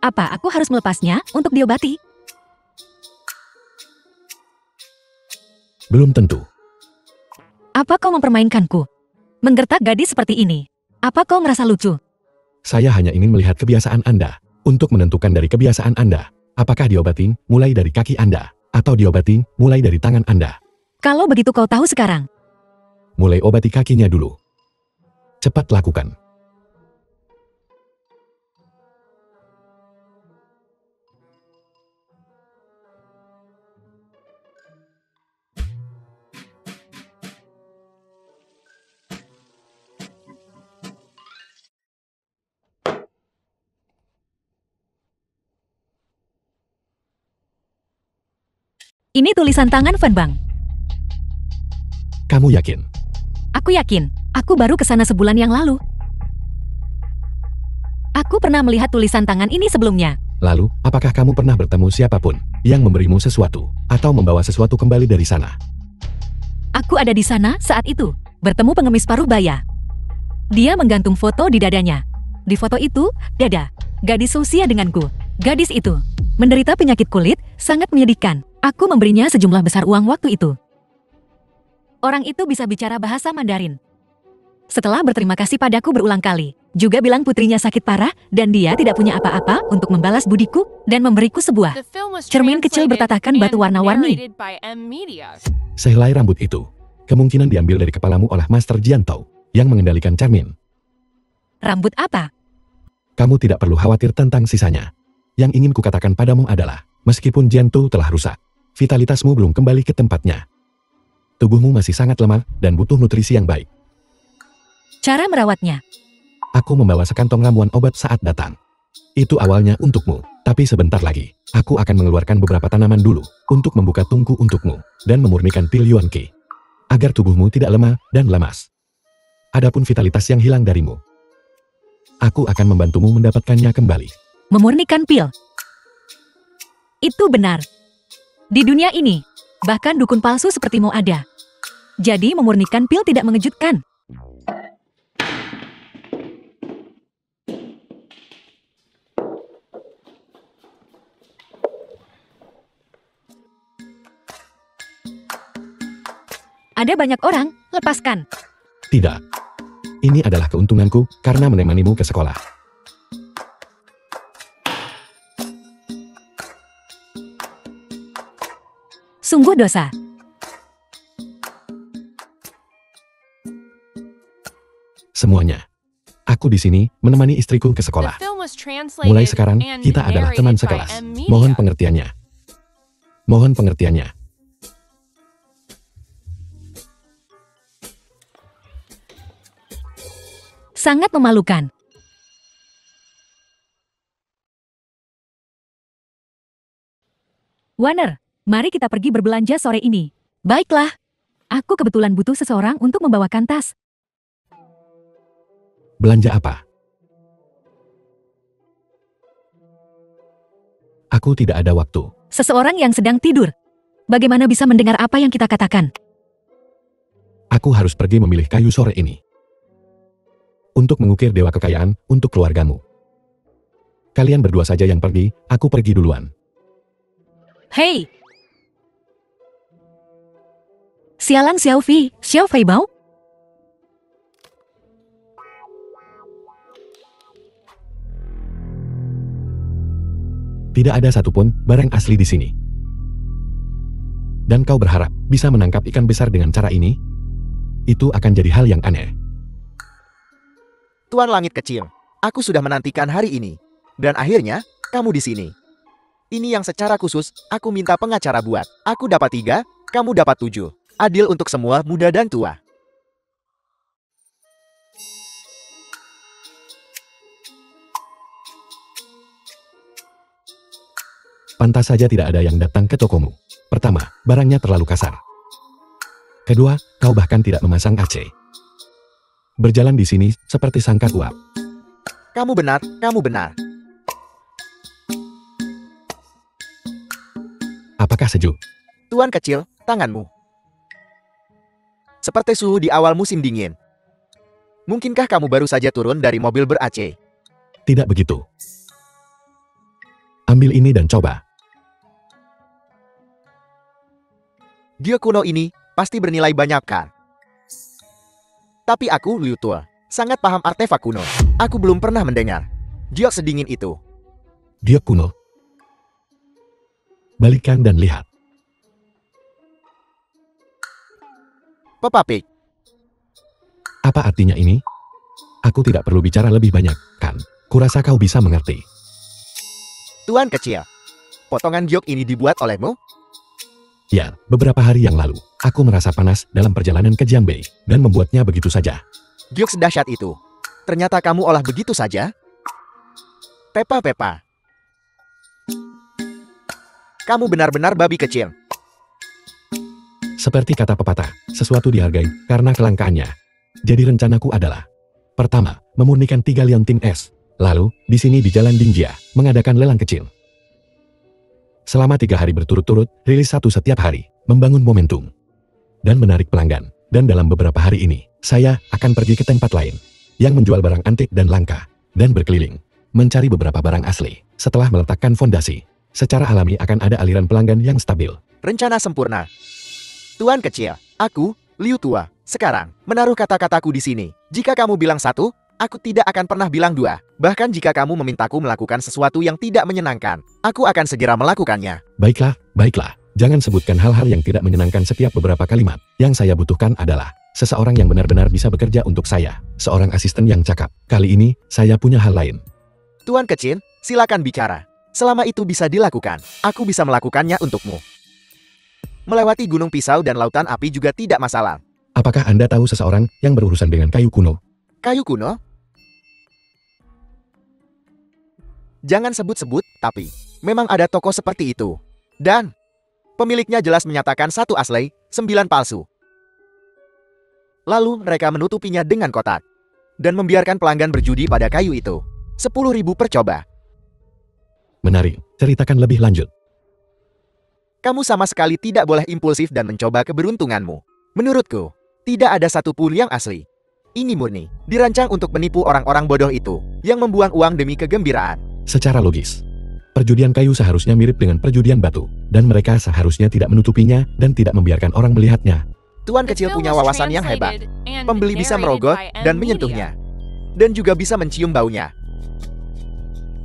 Apa aku harus melepasnya untuk diobati? Belum tentu. Apa kau mempermainkanku? Menggertak gadis seperti ini. Apa kau merasa lucu? Saya hanya ingin melihat kebiasaan Anda, untuk menentukan dari kebiasaan Anda, apakah diobati mulai dari kaki Anda, atau diobati mulai dari tangan Anda. Kalau begitu kau tahu sekarang. Mulai obati kakinya dulu. Cepat lakukan. Ini tulisan tangan Fan Bang. Kamu yakin? Aku yakin. Aku baru ke sana sebulan yang lalu. Aku pernah melihat tulisan tangan ini sebelumnya. Lalu, apakah kamu pernah bertemu siapapun yang memberimu sesuatu atau membawa sesuatu kembali dari sana? Aku ada di sana saat itu, bertemu pengemis paruh baya. Dia menggantung foto di dadanya. Di foto itu, dada gadis seusia denganku. Gadis itu menderita penyakit kulit, sangat menyedihkan. Aku memberinya sejumlah besar uang waktu itu. Orang itu bisa bicara bahasa Mandarin. Setelah berterima kasih padaku berulang kali, juga bilang putrinya sakit parah dan dia tidak punya apa-apa untuk membalas budiku dan memberiku sebuah The film was cermin kecil translated bertatakan batu and warna-warni. narrated by Media. Sehelai rambut itu, kemungkinan diambil dari kepalamu oleh Master Jiantao yang mengendalikan cermin. Rambut apa? Kamu tidak perlu khawatir tentang sisanya. Yang ingin kukatakan padamu adalah, meskipun Jiantao telah rusak, vitalitasmu belum kembali ke tempatnya. tubuhmu masih sangat lemah dan butuh nutrisi yang baik. Cara merawatnya. Aku membawa sekantong ramuan obat saat datang. Itu awalnya untukmu, tapi sebentar lagi, aku akan mengeluarkan beberapa tanaman dulu untuk membuka tungku untukmu dan memurnikan pil Yuan Qi agar tubuhmu tidak lemah dan lemas. Adapun vitalitas yang hilang darimu, aku akan membantumu mendapatkannya kembali. Memurnikan pil. Itu benar. Di dunia ini, bahkan dukun palsu sepertimu ada. Jadi memurnikan pil tidak mengejutkan. Ada banyak orang, lepaskan. Tidak. Ini adalah keuntunganku karena menemanimu ke sekolah. Sungguh dosa. Semuanya. Aku di sini menemani istriku ke The sekolah. film was translated Mulai sekarang, and kita adalah teman narrated by sekelas. M Media. Mohon pengertiannya. Mohon pengertiannya. Sangat memalukan. Warner, mari kita pergi berbelanja sore ini. Baiklah. Aku kebetulan butuh seseorang untuk membawakan tas. Belanja apa? Aku tidak ada waktu. Seseorang yang sedang tidur. Bagaimana bisa mendengar apa yang kita katakan? Aku harus pergi memilih kayu sore ini. Untuk mengukir dewa kekayaan untuk keluargamu. Kalian berdua saja yang pergi, aku pergi duluan. Hei! Sialan Xiao Fei mau? Tidak ada satupun barang asli di sini. Dan kau berharap bisa menangkap ikan besar dengan cara ini? Itu akan jadi hal yang aneh. Tuan Langit Kecil, aku sudah menantikan hari ini. Dan akhirnya, kamu di sini. Ini yang secara khusus, aku minta pengacara buat. Aku dapat 3, kamu dapat 7. Adil untuk semua muda dan tua. Pantas saja tidak ada yang datang ke tokomu. Pertama, barangnya terlalu kasar. Kedua, kau bahkan tidak memasang AC. Berjalan di sini seperti sangkar uap. Kamu benar, kamu benar. Apakah sejuk? Tuan Kecil, tanganmu. Seperti suhu di awal musim dingin. Mungkinkah kamu baru saja turun dari mobil ber-AC? Tidak begitu. Ambil ini dan coba. Giok kuno ini pasti bernilai banyak kan? Tapi aku, Liu Tua, sangat paham artefak kuno. Aku belum pernah mendengar giok sedingin itu. Giok kuno. Balikkan dan lihat. Pepapik, Apa artinya ini? Aku tidak perlu bicara lebih banyak, kan? Kurasa kau bisa mengerti. Tuan Kecil, potongan giok ini dibuat olehmu? Ya, beberapa hari yang lalu, aku merasa panas dalam perjalanan ke Jiangbei dan membuatnya begitu saja. Giok sedahsyat itu. Ternyata kamu olah begitu saja? Pepa. Kamu benar-benar babi kecil. Seperti kata pepatah, sesuatu dihargai karena kelangkaannya. Jadi rencanaku adalah, pertama, memurnikan 3 liontin es. Lalu, di sini di Jalan Dingjia, mengadakan lelang kecil. Selama 3 hari berturut-turut, rilis 1 setiap hari, membangun momentum. Dan menarik pelanggan. Dan dalam beberapa hari ini, saya akan pergi ke tempat lain, yang menjual barang antik dan langka, dan berkeliling, mencari beberapa barang asli. Setelah meletakkan fondasi, secara alami akan ada aliran pelanggan yang stabil. Rencana sempurna. Tuan Kecil, aku, Liu Tua, sekarang menaruh kata-kataku di sini. Jika kamu bilang 1, aku tidak akan pernah bilang 2. Bahkan jika kamu memintaku melakukan sesuatu yang tidak menyenangkan, aku akan segera melakukannya. Baiklah, baiklah. Jangan sebutkan hal-hal yang tidak menyenangkan setiap beberapa kalimat. Yang saya butuhkan adalah seseorang yang benar-benar bisa bekerja untuk saya. Seorang asisten yang cakap. Kali ini, saya punya hal lain. Tuan Kecil, silakan bicara. Selama itu bisa dilakukan, aku bisa melakukannya untukmu. Melewati gunung pisau dan lautan api juga tidak masalah. Apakah Anda tahu seseorang yang berurusan dengan kayu kuno? Kayu kuno? Jangan sebut-sebut, tapi memang ada toko seperti itu. Dan pemiliknya jelas menyatakan 1 asli, 9 palsu. Lalu mereka menutupinya dengan kotak dan membiarkan pelanggan berjudi pada kayu itu. 10.000 per coba. Menarik, ceritakan lebih lanjut. Kamu sama sekali tidak boleh impulsif dan mencoba keberuntunganmu. Menurutku, tidak ada satupun yang asli. Ini murni dirancang untuk menipu orang-orang bodoh itu yang membuang uang demi kegembiraan. Secara logis, perjudian kayu seharusnya mirip dengan perjudian batu, dan mereka seharusnya tidak menutupinya dan tidak membiarkan orang melihatnya. Tuan The kecil film punya was wawasan yang hebat. translated and Pembeli bisa narrated merogoh by dan M menyentuhnya, Media. dan juga bisa mencium baunya.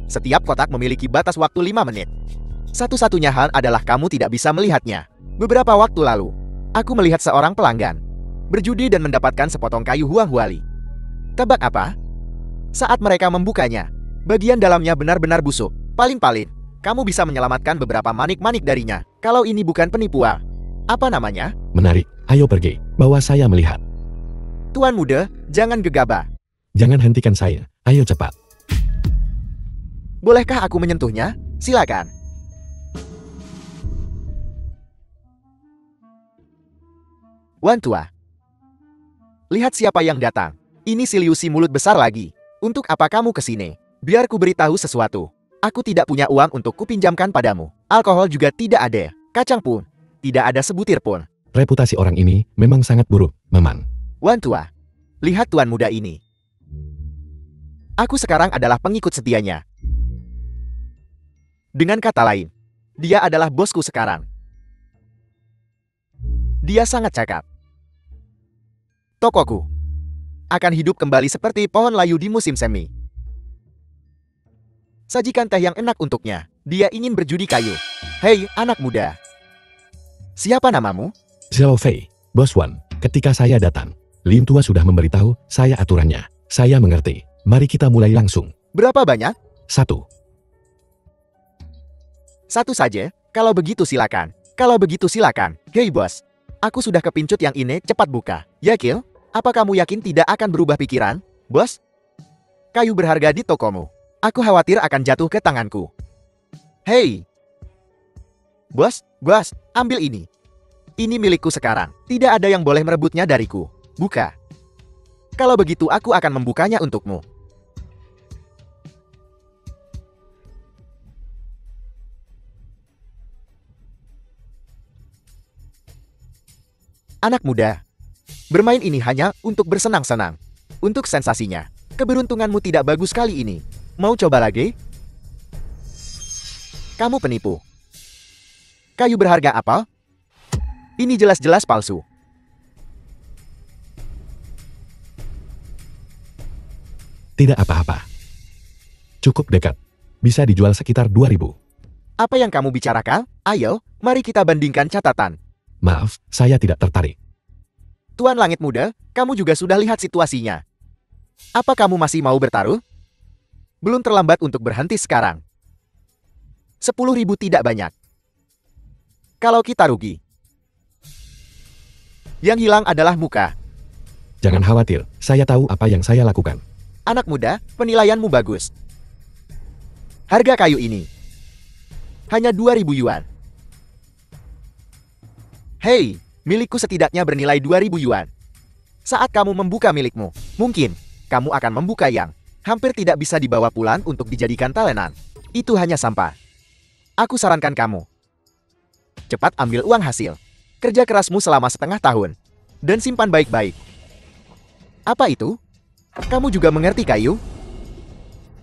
Setiap kotak memiliki batas waktu 5 menit. Satu-satunya hal adalah kamu tidak bisa melihatnya. Beberapa waktu lalu, aku melihat seorang pelanggan berjudi dan mendapatkan sepotong kayu huang-huali. Tebak apa? Saat mereka membukanya, bagian dalamnya benar-benar busuk. Paling-paling, kamu bisa menyelamatkan beberapa manik-manik darinya. Kalau ini bukan penipuan, apa namanya? Menarik, ayo pergi, bawa saya melihat. Tuan muda, jangan gegabah. Jangan hentikan saya, ayo cepat. Bolehkah aku menyentuhnya? Silakan. Wan tua. Lihat siapa yang datang. Ini Siliusi mulut besar lagi. Untuk apa kamu kesini? Biar ku beritahu sesuatu. Aku tidak punya uang untuk kupinjamkan padamu. Alkohol juga tidak ada. Kacang pun tidak ada sebutir pun. Reputasi orang ini memang sangat buruk, Maman. Wan tua. Lihat tuan muda ini. Aku sekarang adalah pengikut setianya. Dengan kata lain, dia adalah bosku sekarang. Dia sangat cakap. Tokoku akan hidup kembali seperti pohon layu di musim semi. Sajikan teh yang enak untuknya. Dia ingin berjudi kayu. Hei, anak muda. Siapa namamu? Xiao Fei, Bos Wan, ketika saya datang, Lim Tua sudah memberitahu saya aturannya. Saya mengerti. Mari kita mulai langsung. Berapa banyak? 1. Satu saja. Kalau begitu silakan. Kalau begitu silakan. Hei bos. Aku sudah kepincut yang ini, cepat buka. Yakil, apa kamu yakin tidak akan berubah pikiran? Bos? Kayu berharga di tokomu. Aku khawatir akan jatuh ke tanganku. Hei. Bos, ambil ini. Ini milikku sekarang. Tidak ada yang boleh merebutnya dariku. Buka. Kalau begitu aku akan membukanya untukmu. Anak muda, bermain ini hanya untuk bersenang-senang. Untuk sensasinya. Keberuntunganmu tidak bagus kali ini. Mau coba lagi? Kamu penipu. Kayu berharga apa? Ini jelas-jelas palsu. Tidak apa-apa. Cukup dekat. Bisa dijual sekitar 2.000. Apa yang kamu bicarakan? Ayo, mari kita bandingkan catatan. Maaf, saya tidak tertarik. Tuan Langit Muda, kamu juga sudah lihat situasinya. Apa kamu masih mau bertaruh? Belum terlambat untuk berhenti sekarang. 10.000 tidak banyak. Kalau kita rugi, yang hilang adalah muka. Jangan khawatir, saya tahu apa yang saya lakukan. Anak muda, penilaianmu bagus. Harga kayu ini hanya 2.000 yuan. Hei, milikku setidaknya bernilai 2.000 yuan. Saat kamu membuka milikmu, mungkin kamu akan membuka yang hampir tidak bisa dibawa pulang untuk dijadikan talenan. Itu hanya sampah. Aku sarankan kamu, cepat ambil uang hasil kerja kerasmu selama setengah tahun dan simpan baik-baik. Apa itu? Kamu juga mengerti kayu?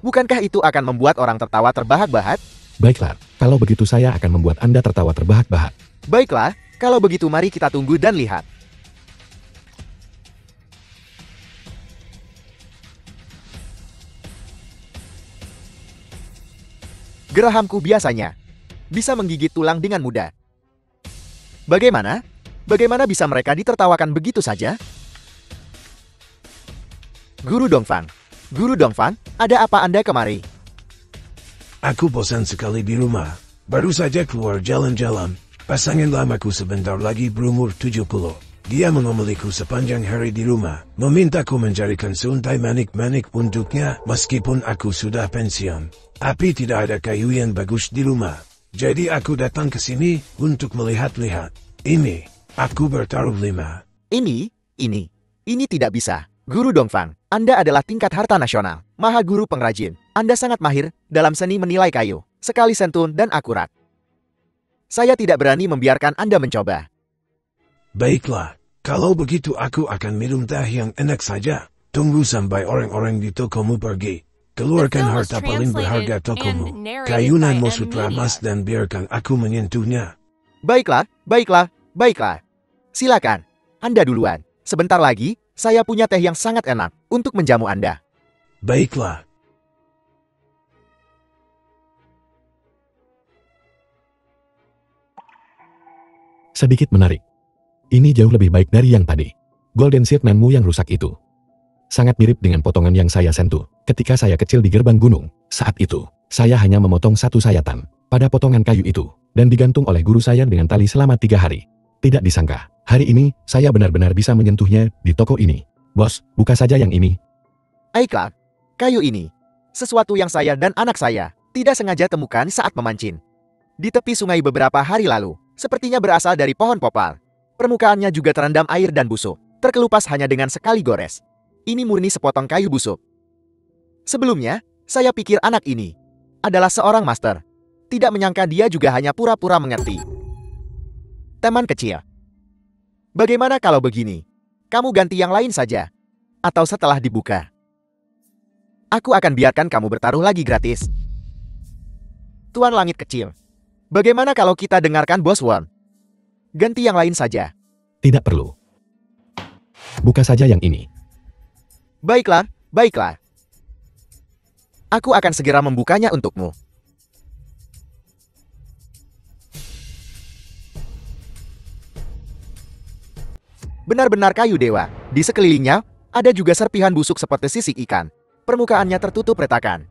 Bukankah itu akan membuat orang tertawa terbahak-bahak? Baiklah, kalau begitu saya akan membuat Anda tertawa terbahak-bahak. Baiklah, kalau begitu mari kita tunggu dan lihat. Gerahamku biasanya bisa menggigit tulang dengan mudah. Bagaimana? Bagaimana bisa mereka ditertawakan begitu saja? Guru Dongfang, ada apa Anda kemari? Aku bosan sekali di rumah. Baru saja keluar jalan-jalan. Pasangan lamaku sebentar lagi berumur 70. Dia mengomeliku sepanjang hari di rumah, memintaku mencarikan seuntai manik-manik untuknya meskipun aku sudah pensiun. Tapi tidak ada kayu yang bagus di rumah. Jadi aku datang ke sini untuk melihat-lihat. Ini, aku bertaruh 5. Ini tidak bisa. Guru Dongfang, Anda adalah tingkat harta nasional. Maha guru pengrajin. Anda sangat mahir dalam seni menilai kayu. Sekali santun dan akurat. Saya tidak berani membiarkan Anda mencoba. Baiklah, kalau begitu aku akan minum teh yang enak saja. Tunggu sampai orang-orang di tokomu pergi. Keluarkan harta paling berharga tokomu. Kayunanmu sutra emas dan biarkan aku menyentuhnya. Baiklah. Silakan. Anda duluan. Sebentar lagi, saya punya teh yang sangat enak untuk menjamu Anda. Baiklah. Sedikit menarik. Ini jauh lebih baik dari yang tadi. Golden Shirtmanmu yang rusak itu. Sangat mirip dengan potongan yang saya sentuh ketika saya kecil di gerbang gunung. Saat itu, saya hanya memotong satu sayatan pada potongan kayu itu dan digantung oleh guru saya dengan tali selama 3 hari. Tidak disangka, hari ini saya benar-benar bisa menyentuhnya di toko ini. Bos, buka saja yang ini. Aikla, kayu ini. Sesuatu yang saya dan anak saya tidak sengaja temukan saat memancing. Di tepi sungai beberapa hari lalu, sepertinya berasal dari pohon popal. Permukaannya juga terendam air dan busuk, terkelupas hanya dengan sekali gores. Ini murni sepotong kayu busuk. Sebelumnya, saya pikir anak ini adalah seorang master. Tidak menyangka dia juga hanya pura-pura mengerti. Teman kecil. Bagaimana kalau begini? Kamu ganti yang lain saja. Atau setelah dibuka. Aku akan biarkan kamu bertaruh lagi gratis. Tuan Langit Kecil. Bagaimana kalau kita dengarkan Bos Won? Ganti yang lain saja. Tidak perlu. Buka saja yang ini. Baiklah. Aku akan segera membukanya untukmu. Benar-benar kayu dewa. Di sekelilingnya, ada juga serpihan busuk seperti sisik ikan. Permukaannya tertutup retakan.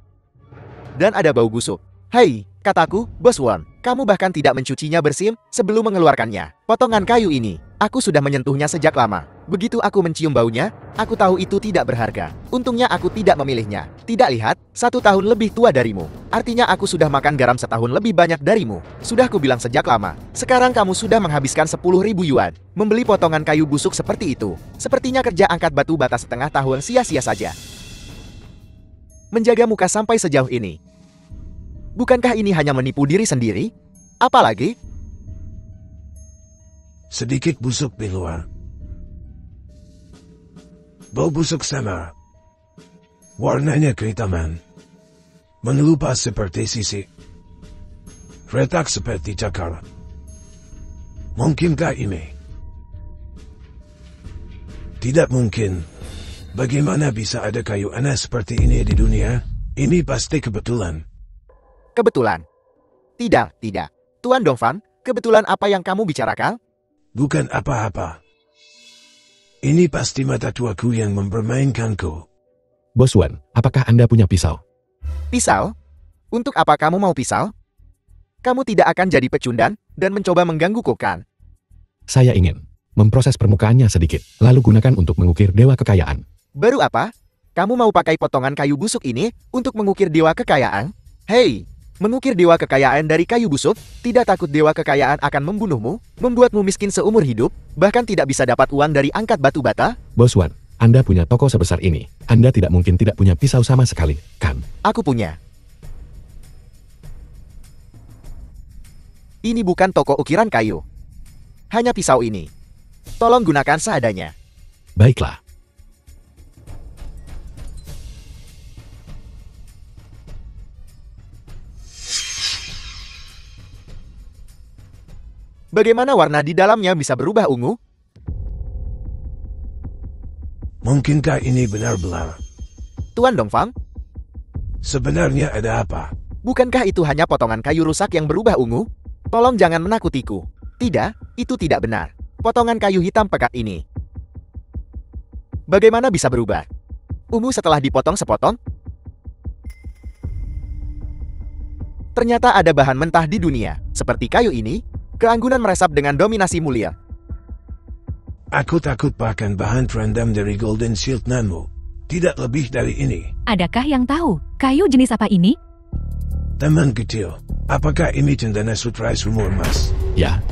Dan ada bau busuk. Hei, kataku, Bos Won, kamu bahkan tidak mencucinya bersih sebelum mengeluarkannya. Potongan kayu ini, aku sudah menyentuhnya sejak lama. Begitu aku mencium baunya, aku tahu itu tidak berharga. Untungnya aku tidak memilihnya. Tidak lihat, 1 tahun lebih tua darimu. Artinya aku sudah makan garam setahun lebih banyak darimu. Sudah kubilang sejak lama. Sekarang kamu sudah menghabiskan 10.000 yuan. Membeli potongan kayu busuk seperti itu. Sepertinya kerja angkat batu bata setengah tahun sia-sia saja. Menjaga muka sampai sejauh ini. Bukankah ini hanya menipu diri sendiri? Apalagi? Sedikit busuk di luar. Bau busuk sama. Warnanya kehitaman. Menyelupas seperti sisik. Retak seperti cakar. Mungkinkah ini? Tidak mungkin. Bagaimana bisa ada kayu aneh seperti ini di dunia? Ini pasti kebetulan. Kebetulan? Tidak. Tuan Dongfang, kebetulan apa yang kamu bicarakan? Bukan apa-apa. Ini pasti mata tuaku yang mempermainkanku. Bos Wan, apakah Anda punya pisau? Pisau? Untuk apa kamu mau pisau? Kamu tidak akan jadi pecundang dan mencoba menggangguku kan? Saya ingin memproses permukaannya sedikit, lalu gunakan untuk mengukir dewa kekayaan. Baru apa? Kamu mau pakai potongan kayu busuk ini untuk mengukir dewa kekayaan? Hei, mengukir dewa kekayaan dari kayu busuk? Tidak takut dewa kekayaan akan membunuhmu? Membuatmu miskin seumur hidup? Bahkan tidak bisa dapat uang dari angkat batu bata? Bos Wan, Anda punya toko sebesar ini. Anda tidak mungkin tidak punya pisau sama sekali, kan? Aku punya. Ini bukan toko ukiran kayu. Hanya pisau ini. Tolong gunakan seadanya. Baiklah. Bagaimana warna di dalamnya bisa berubah ungu? Mungkinkah ini benar-benar? Tuan Dongfang, Sebenarnya ada apa? bukankah itu hanya potongan kayu rusak yang berubah ungu? Tolong jangan menakutiku. Tidak, itu tidak benar. Potongan kayu hitam pekat ini. Bagaimana bisa berubah? Ungu setelah dipotong sepotong? Ternyata ada bahan mentah di dunia, seperti kayu ini. Keanggunan meresap dengan dominasi mulia. Aku takut bahkan bahan terendam dari Golden Shield Nanmu. Tidak lebih dari ini. Adakah yang tahu kayu jenis apa ini? Teman kecil, apakah ini cendana sutrais rumor emas? Ya,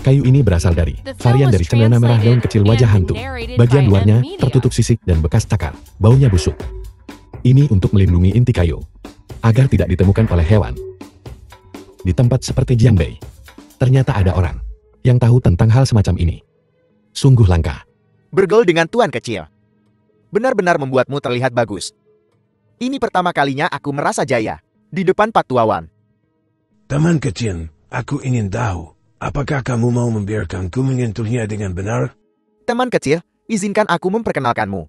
kayu ini berasal dari The film varian was dari cendana merah daun kecil wajah translated hantu. and narrated Bagian by luarnya M. Media. tertutup sisik dan bekas cakar, baunya busuk. Ini untuk melindungi inti kayu, agar tidak ditemukan oleh hewan. Di tempat seperti Jiangbei, ternyata ada orang yang tahu tentang hal semacam ini. Sungguh langka. Bergaul dengan tuan kecil. Benar-benar membuatmu terlihat bagus. Ini pertama kalinya aku merasa jaya. Di depan Pak Tuawan. Teman kecil, aku ingin tahu, apakah kamu mau membiarkanku menyentuhnya dengan benar? Teman kecil, izinkan aku memperkenalkanmu.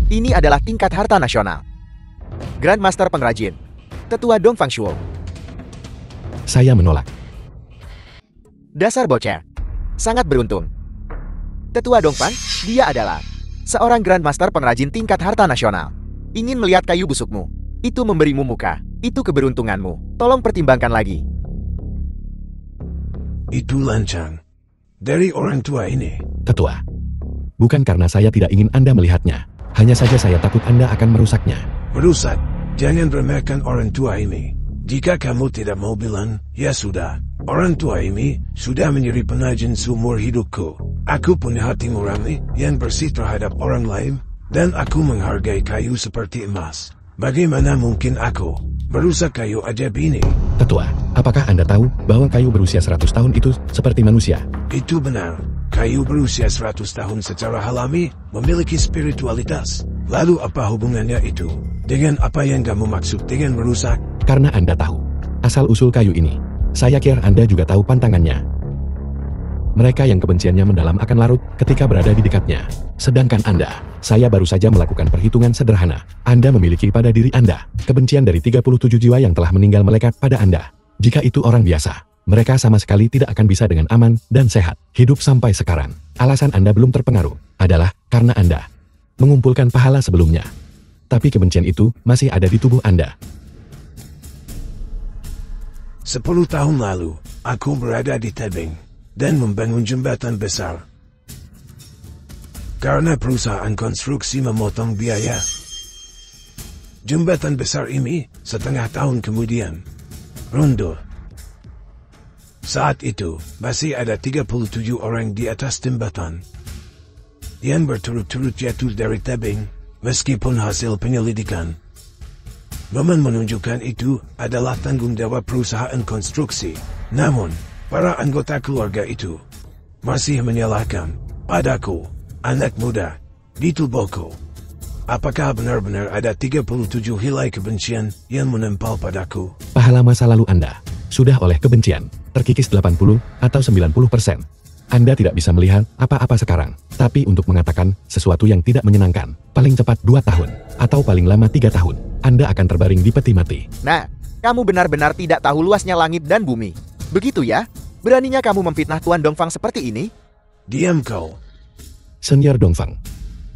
Ini adalah tingkat harta nasional. Grandmaster pengrajin. Tetua Dongfang Shuo. Saya menolak. Dasar bocah. Sangat beruntung. Tetua Dongfang, dia adalah seorang Grandmaster pengrajin tingkat harta nasional. Ingin melihat kayu busukmu. Itu memberimu muka. Itu keberuntunganmu. Tolong pertimbangkan lagi. Itu lancang. Dari orang tua ini. Ketua, bukan karena saya tidak ingin Anda melihatnya. Hanya saja saya takut Anda akan merusaknya. Merusak, jangan remehkan orang tua ini. Jika kamu tidak mau bilang, ya sudah. Orang tua ini sudah menjadi penajin seumur hidupku. Aku punya hati nurani yang bersih terhadap orang lain, dan aku menghargai kayu seperti emas. Bagaimana mungkin aku merusak kayu ajaib ini? Ketua, apakah Anda tahu bahwa kayu berusia 100 tahun itu seperti manusia? Itu benar. Kayu berusia 100 tahun secara alami memiliki spiritualitas. Lalu apa hubungannya itu dengan apa yang kamu maksud dengan merusak? Karena Anda tahu asal-usul kayu ini. Saya kira Anda juga tahu pantangannya. Mereka yang kebenciannya mendalam akan larut ketika berada di dekatnya. Sedangkan Anda, saya baru saja melakukan perhitungan sederhana. Anda memiliki pada diri Anda kebencian dari 37 jiwa yang telah meninggal melekat pada Anda. Jika itu orang biasa, mereka sama sekali tidak akan bisa dengan aman dan sehat hidup sampai sekarang. Alasan Anda belum terpengaruh adalah karena Anda mengumpulkan pahala sebelumnya. Tapi kebencian itu masih ada di tubuh Anda. 10 tahun lalu, aku berada di tebing dan membangun jembatan besar. Karena perusahaan konstruksi memotong biaya, jembatan besar ini setengah tahun kemudian runtuh. Saat itu, masih ada 37 orang di atas jembatan yang berturut-turut jatuh dari tebing, meskipun hasil penyelidikan menunjukkan itu adalah tanggung jawab perusahaan konstruksi. Namun, para anggota keluarga itu masih menyalahkan padaku, anak muda, di tubuhku. Apakah benar-benar ada 37 helai kebencian yang menempel padaku? Pahala masa lalu Anda sudah oleh kebencian terkikis 80 atau 90%. Anda tidak bisa melihat apa-apa sekarang, tapi untuk mengatakan sesuatu yang tidak menyenangkan, paling cepat 2 tahun, atau paling lama 3 tahun, Anda akan terbaring di peti mati. Nah, kamu benar-benar tidak tahu luasnya langit dan bumi. Begitu ya? Beraninya kamu memfitnah Tuan Dongfang seperti ini? Diam kau. Senior Dongfang,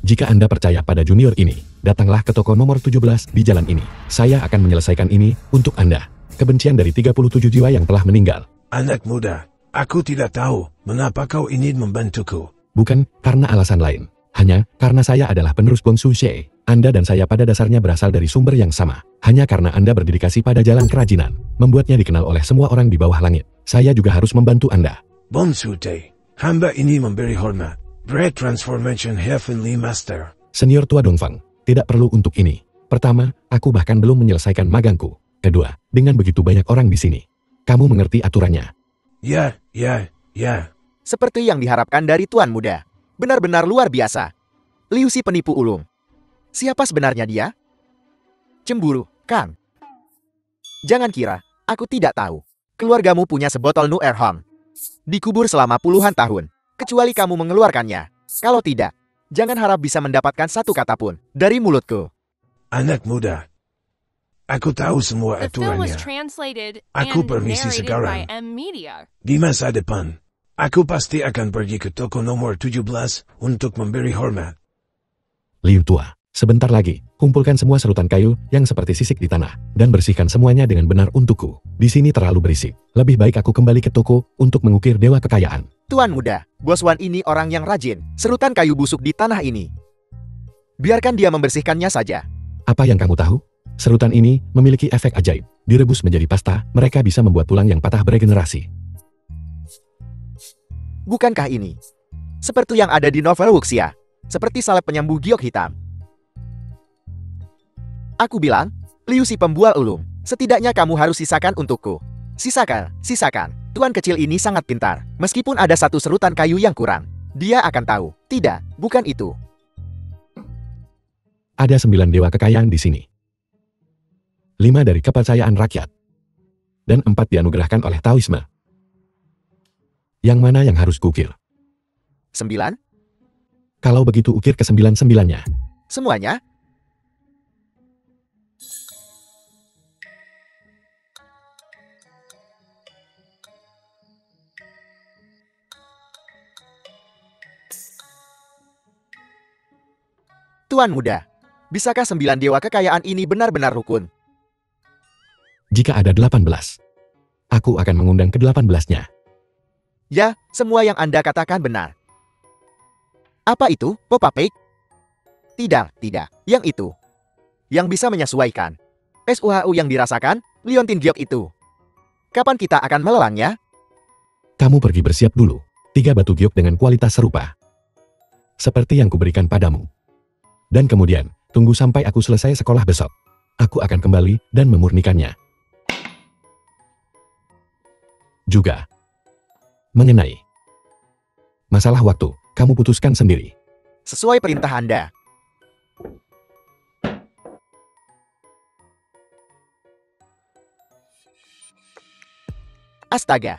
jika Anda percaya pada junior ini, datanglah ke toko nomor 17 di jalan ini. Saya akan menyelesaikan ini untuk Anda. Kebencian dari 37 jiwa yang telah meninggal. Anak muda. Aku tidak tahu mengapa kau ingin membantuku. Bukan karena alasan lain. Hanya karena saya adalah penerus Gongsu She. Anda dan saya pada dasarnya berasal dari sumber yang sama. Hanya karena Anda berdedikasi pada jalan kerajinan, membuatnya dikenal oleh semua orang di bawah langit. Saya juga harus membantu Anda. Gongsu She, hamba ini memberi hormat. Great Transformation Heavenly Master. Senior tua Dongfang, tidak perlu untuk ini. Pertama, aku bahkan belum menyelesaikan magangku. Kedua, dengan begitu banyak orang di sini, kamu mengerti aturannya. Ya. Seperti yang diharapkan dari Tuan Muda. Benar-benar luar biasa. Liu Si penipu ulung. Siapa sebenarnya dia? Cemburu, kan? Jangan kira, aku tidak tahu. Keluargamu punya sebotol Nu Erhong. Dikubur selama puluhan tahun. Kecuali kamu mengeluarkannya. Kalau tidak, jangan harap bisa mendapatkan satu kata pun dari mulutku. Anak muda. Aku tahu semua The film was aturannya. translated Aku and permisi narrated sekarang. by M. Media. Di masa depan, aku pasti akan pergi ke toko nomor 17 untuk memberi hormat. Liu tua, Sebentar lagi, kumpulkan semua serutan kayu yang seperti sisik di tanah, dan bersihkan semuanya dengan benar untukku. Di sini terlalu berisik. Lebih baik aku kembali ke toko untuk mengukir dewa kekayaan. Tuan muda, Bos Wan ini orang yang rajin. Serutan kayu busuk di tanah ini. Biarkan dia membersihkannya saja. Apa yang kamu tahu? Serutan ini memiliki efek ajaib. Direbus menjadi pasta, mereka bisa membuat tulang yang patah beregenerasi. Bukankah ini seperti yang ada di novel Wuxia? Seperti salep penyembuh giok hitam. Aku bilang, Liu si pembual ulung, setidaknya kamu harus sisakan untukku. Sisakan, sisakan. Tuan kecil ini sangat pintar. Meskipun ada satu serutan kayu yang kurang, dia akan tahu. Tidak, bukan itu. Ada 9 dewa kekayaan di sini. 5 dari kepercayaan rakyat. Dan 4 dianugerahkan oleh Taoisme. Yang mana yang harus kukir? 9? Kalau begitu ukir ke 9-9-nya. Semuanya? Tuan muda, bisakah 9 dewa kekayaan ini benar-benar rukun? Jika ada 18, aku akan mengundang ke-18-nya. Ya, semua yang Anda katakan benar. Apa itu, Papa Peik? Tidak, tidak. Yang itu. Yang bisa menyesuaikan. SUHU yang dirasakan, Liontin Giok itu. Kapan kita akan melelangnya? Kamu pergi bersiap dulu. 3 batu giok dengan kualitas serupa. Seperti yang kuberikan padamu. Dan kemudian, tunggu sampai aku selesai sekolah besok. Aku akan kembali dan memurnikannya. Juga. Mengenai masalah waktu, kamu putuskan sendiri. Sesuai perintah Anda. Astaga.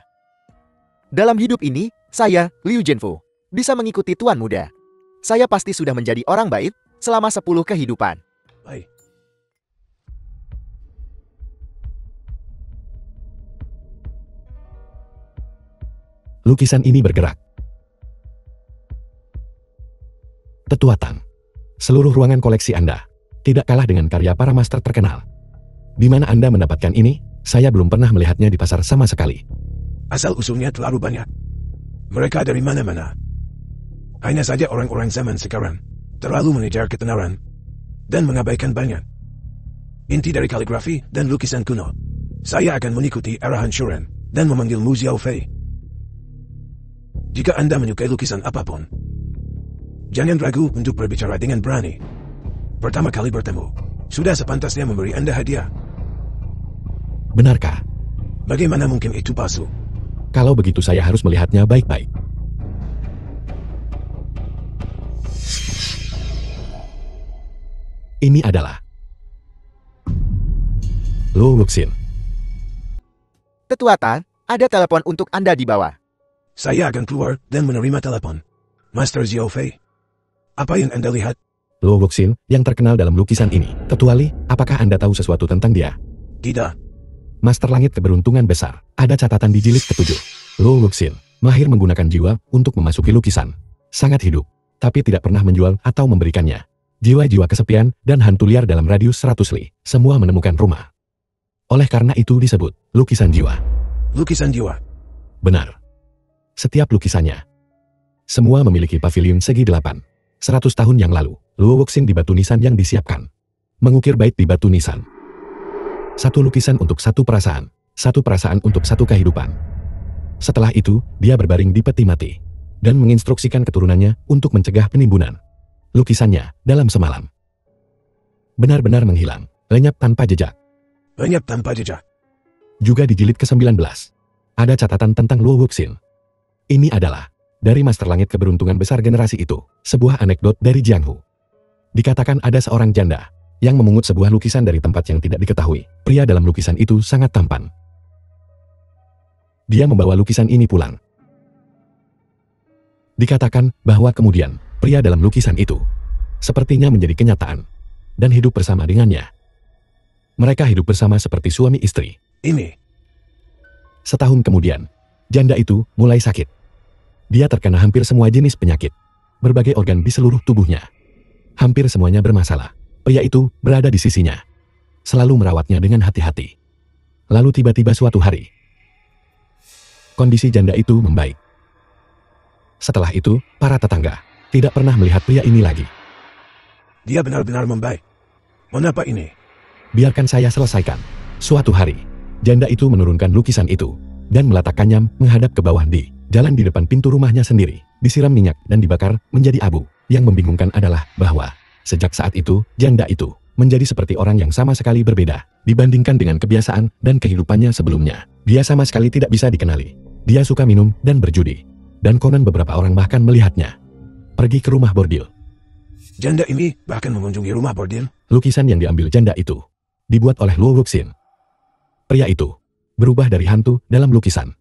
Dalam hidup ini, saya, Liu Jianfu, bisa mengikuti Tuan Muda. Saya pasti sudah menjadi orang baik selama 10 kehidupan. Baik. Lukisan ini bergerak. Tetuatan. Seluruh ruangan koleksi Anda tidak kalah dengan karya para master terkenal. Di mana Anda mendapatkan ini? Saya belum pernah melihatnya di pasar sama sekali. Asal-usulnya terlalu banyak. Mereka dari mana-mana. Hanya saja orang-orang zaman sekarang terlalu mengejar ketenaran dan mengabaikan banyak inti dari kaligrafi dan lukisan kuno. Saya akan mengikuti arahan Shuren dan memanggil Mu Xiaofei. Jika Anda menyukai lukisan apapun, jangan ragu untuk berbicara dengan berani. Pertama kali bertemu, sudah sepantasnya memberi Anda hadiah. Benarkah? Bagaimana mungkin itu palsu? Kalau begitu saya harus melihatnya baik-baik. Ini adalah Luo Wuxin. Tetuatan, ada telepon untuk Anda di bawah. Saya akan keluar dan menerima telepon. Master Xiaofei, apa yang Anda lihat? Luo Wuxin yang terkenal dalam lukisan ini. Tetuali, apakah Anda tahu sesuatu tentang dia? Tidak. Master Langit Keberuntungan Besar. Ada catatan di jilid ke-7. Luo Wuxin mahir menggunakan jiwa untuk memasuki lukisan. Sangat hidup, tapi tidak pernah menjual atau memberikannya. Jiwa-jiwa kesepian dan hantu liar dalam radius 100 li, semua menemukan rumah. Oleh karena itu disebut lukisan jiwa. Lukisan jiwa. Benar. Setiap lukisannya. Semua memiliki pavilion segi 8. 100 tahun yang lalu, Luo Wuxin di batu nisan yang disiapkan. Mengukir bait di batu nisan. Satu lukisan untuk satu perasaan untuk satu kehidupan. Setelah itu, dia berbaring di peti mati. Dan menginstruksikan keturunannya untuk mencegah penimbunan. Lukisannya, dalam semalam, benar-benar menghilang, lenyap tanpa jejak. Lenyap tanpa jejak. Juga di jilid ke-19, ada catatan tentang Luo Wuxin. Ini adalah, dari Master Langit Keberuntungan Besar generasi itu, sebuah anekdot dari Jianghu. Dikatakan ada seorang janda, yang memungut sebuah lukisan dari tempat yang tidak diketahui. Pria dalam lukisan itu sangat tampan. Dia membawa lukisan ini pulang. Dikatakan bahwa kemudian, pria dalam lukisan itu sepertinya menjadi kenyataan dan hidup bersama dengannya. Mereka hidup bersama seperti suami istri. Ini. Setahun kemudian, janda itu mulai sakit. Dia terkena hampir semua jenis penyakit. Berbagai organ di seluruh tubuhnya Hampir semuanya bermasalah. Pria itu berada di sisinya. Selalu merawatnya dengan hati-hati. Lalu tiba-tiba suatu hari, kondisi janda itu membaik. Setelah itu, para tetangga tidak pernah melihat pria ini lagi. Dia benar-benar membaik. Mengapa ini? Biarkan saya selesaikan. Suatu hari, janda itu menurunkan lukisan itu dan meletakkannya menghadap ke bawah di jalan di depan pintu rumahnya sendiri, disiram minyak dan dibakar menjadi abu. Yang membingungkan adalah bahwa sejak saat itu, janda itu menjadi seperti orang yang sama sekali berbeda dibandingkan dengan kebiasaan dan kehidupannya sebelumnya. Dia sama sekali tidak bisa dikenali. Dia suka minum dan berjudi. Dan konon beberapa orang bahkan melihatnya pergi ke rumah bordil. Janda ini bahkan mengunjungi rumah bordil. Lukisan yang diambil janda itu dibuat oleh Luo Wuxin. Pria itu berubah dari hantu dalam lukisan.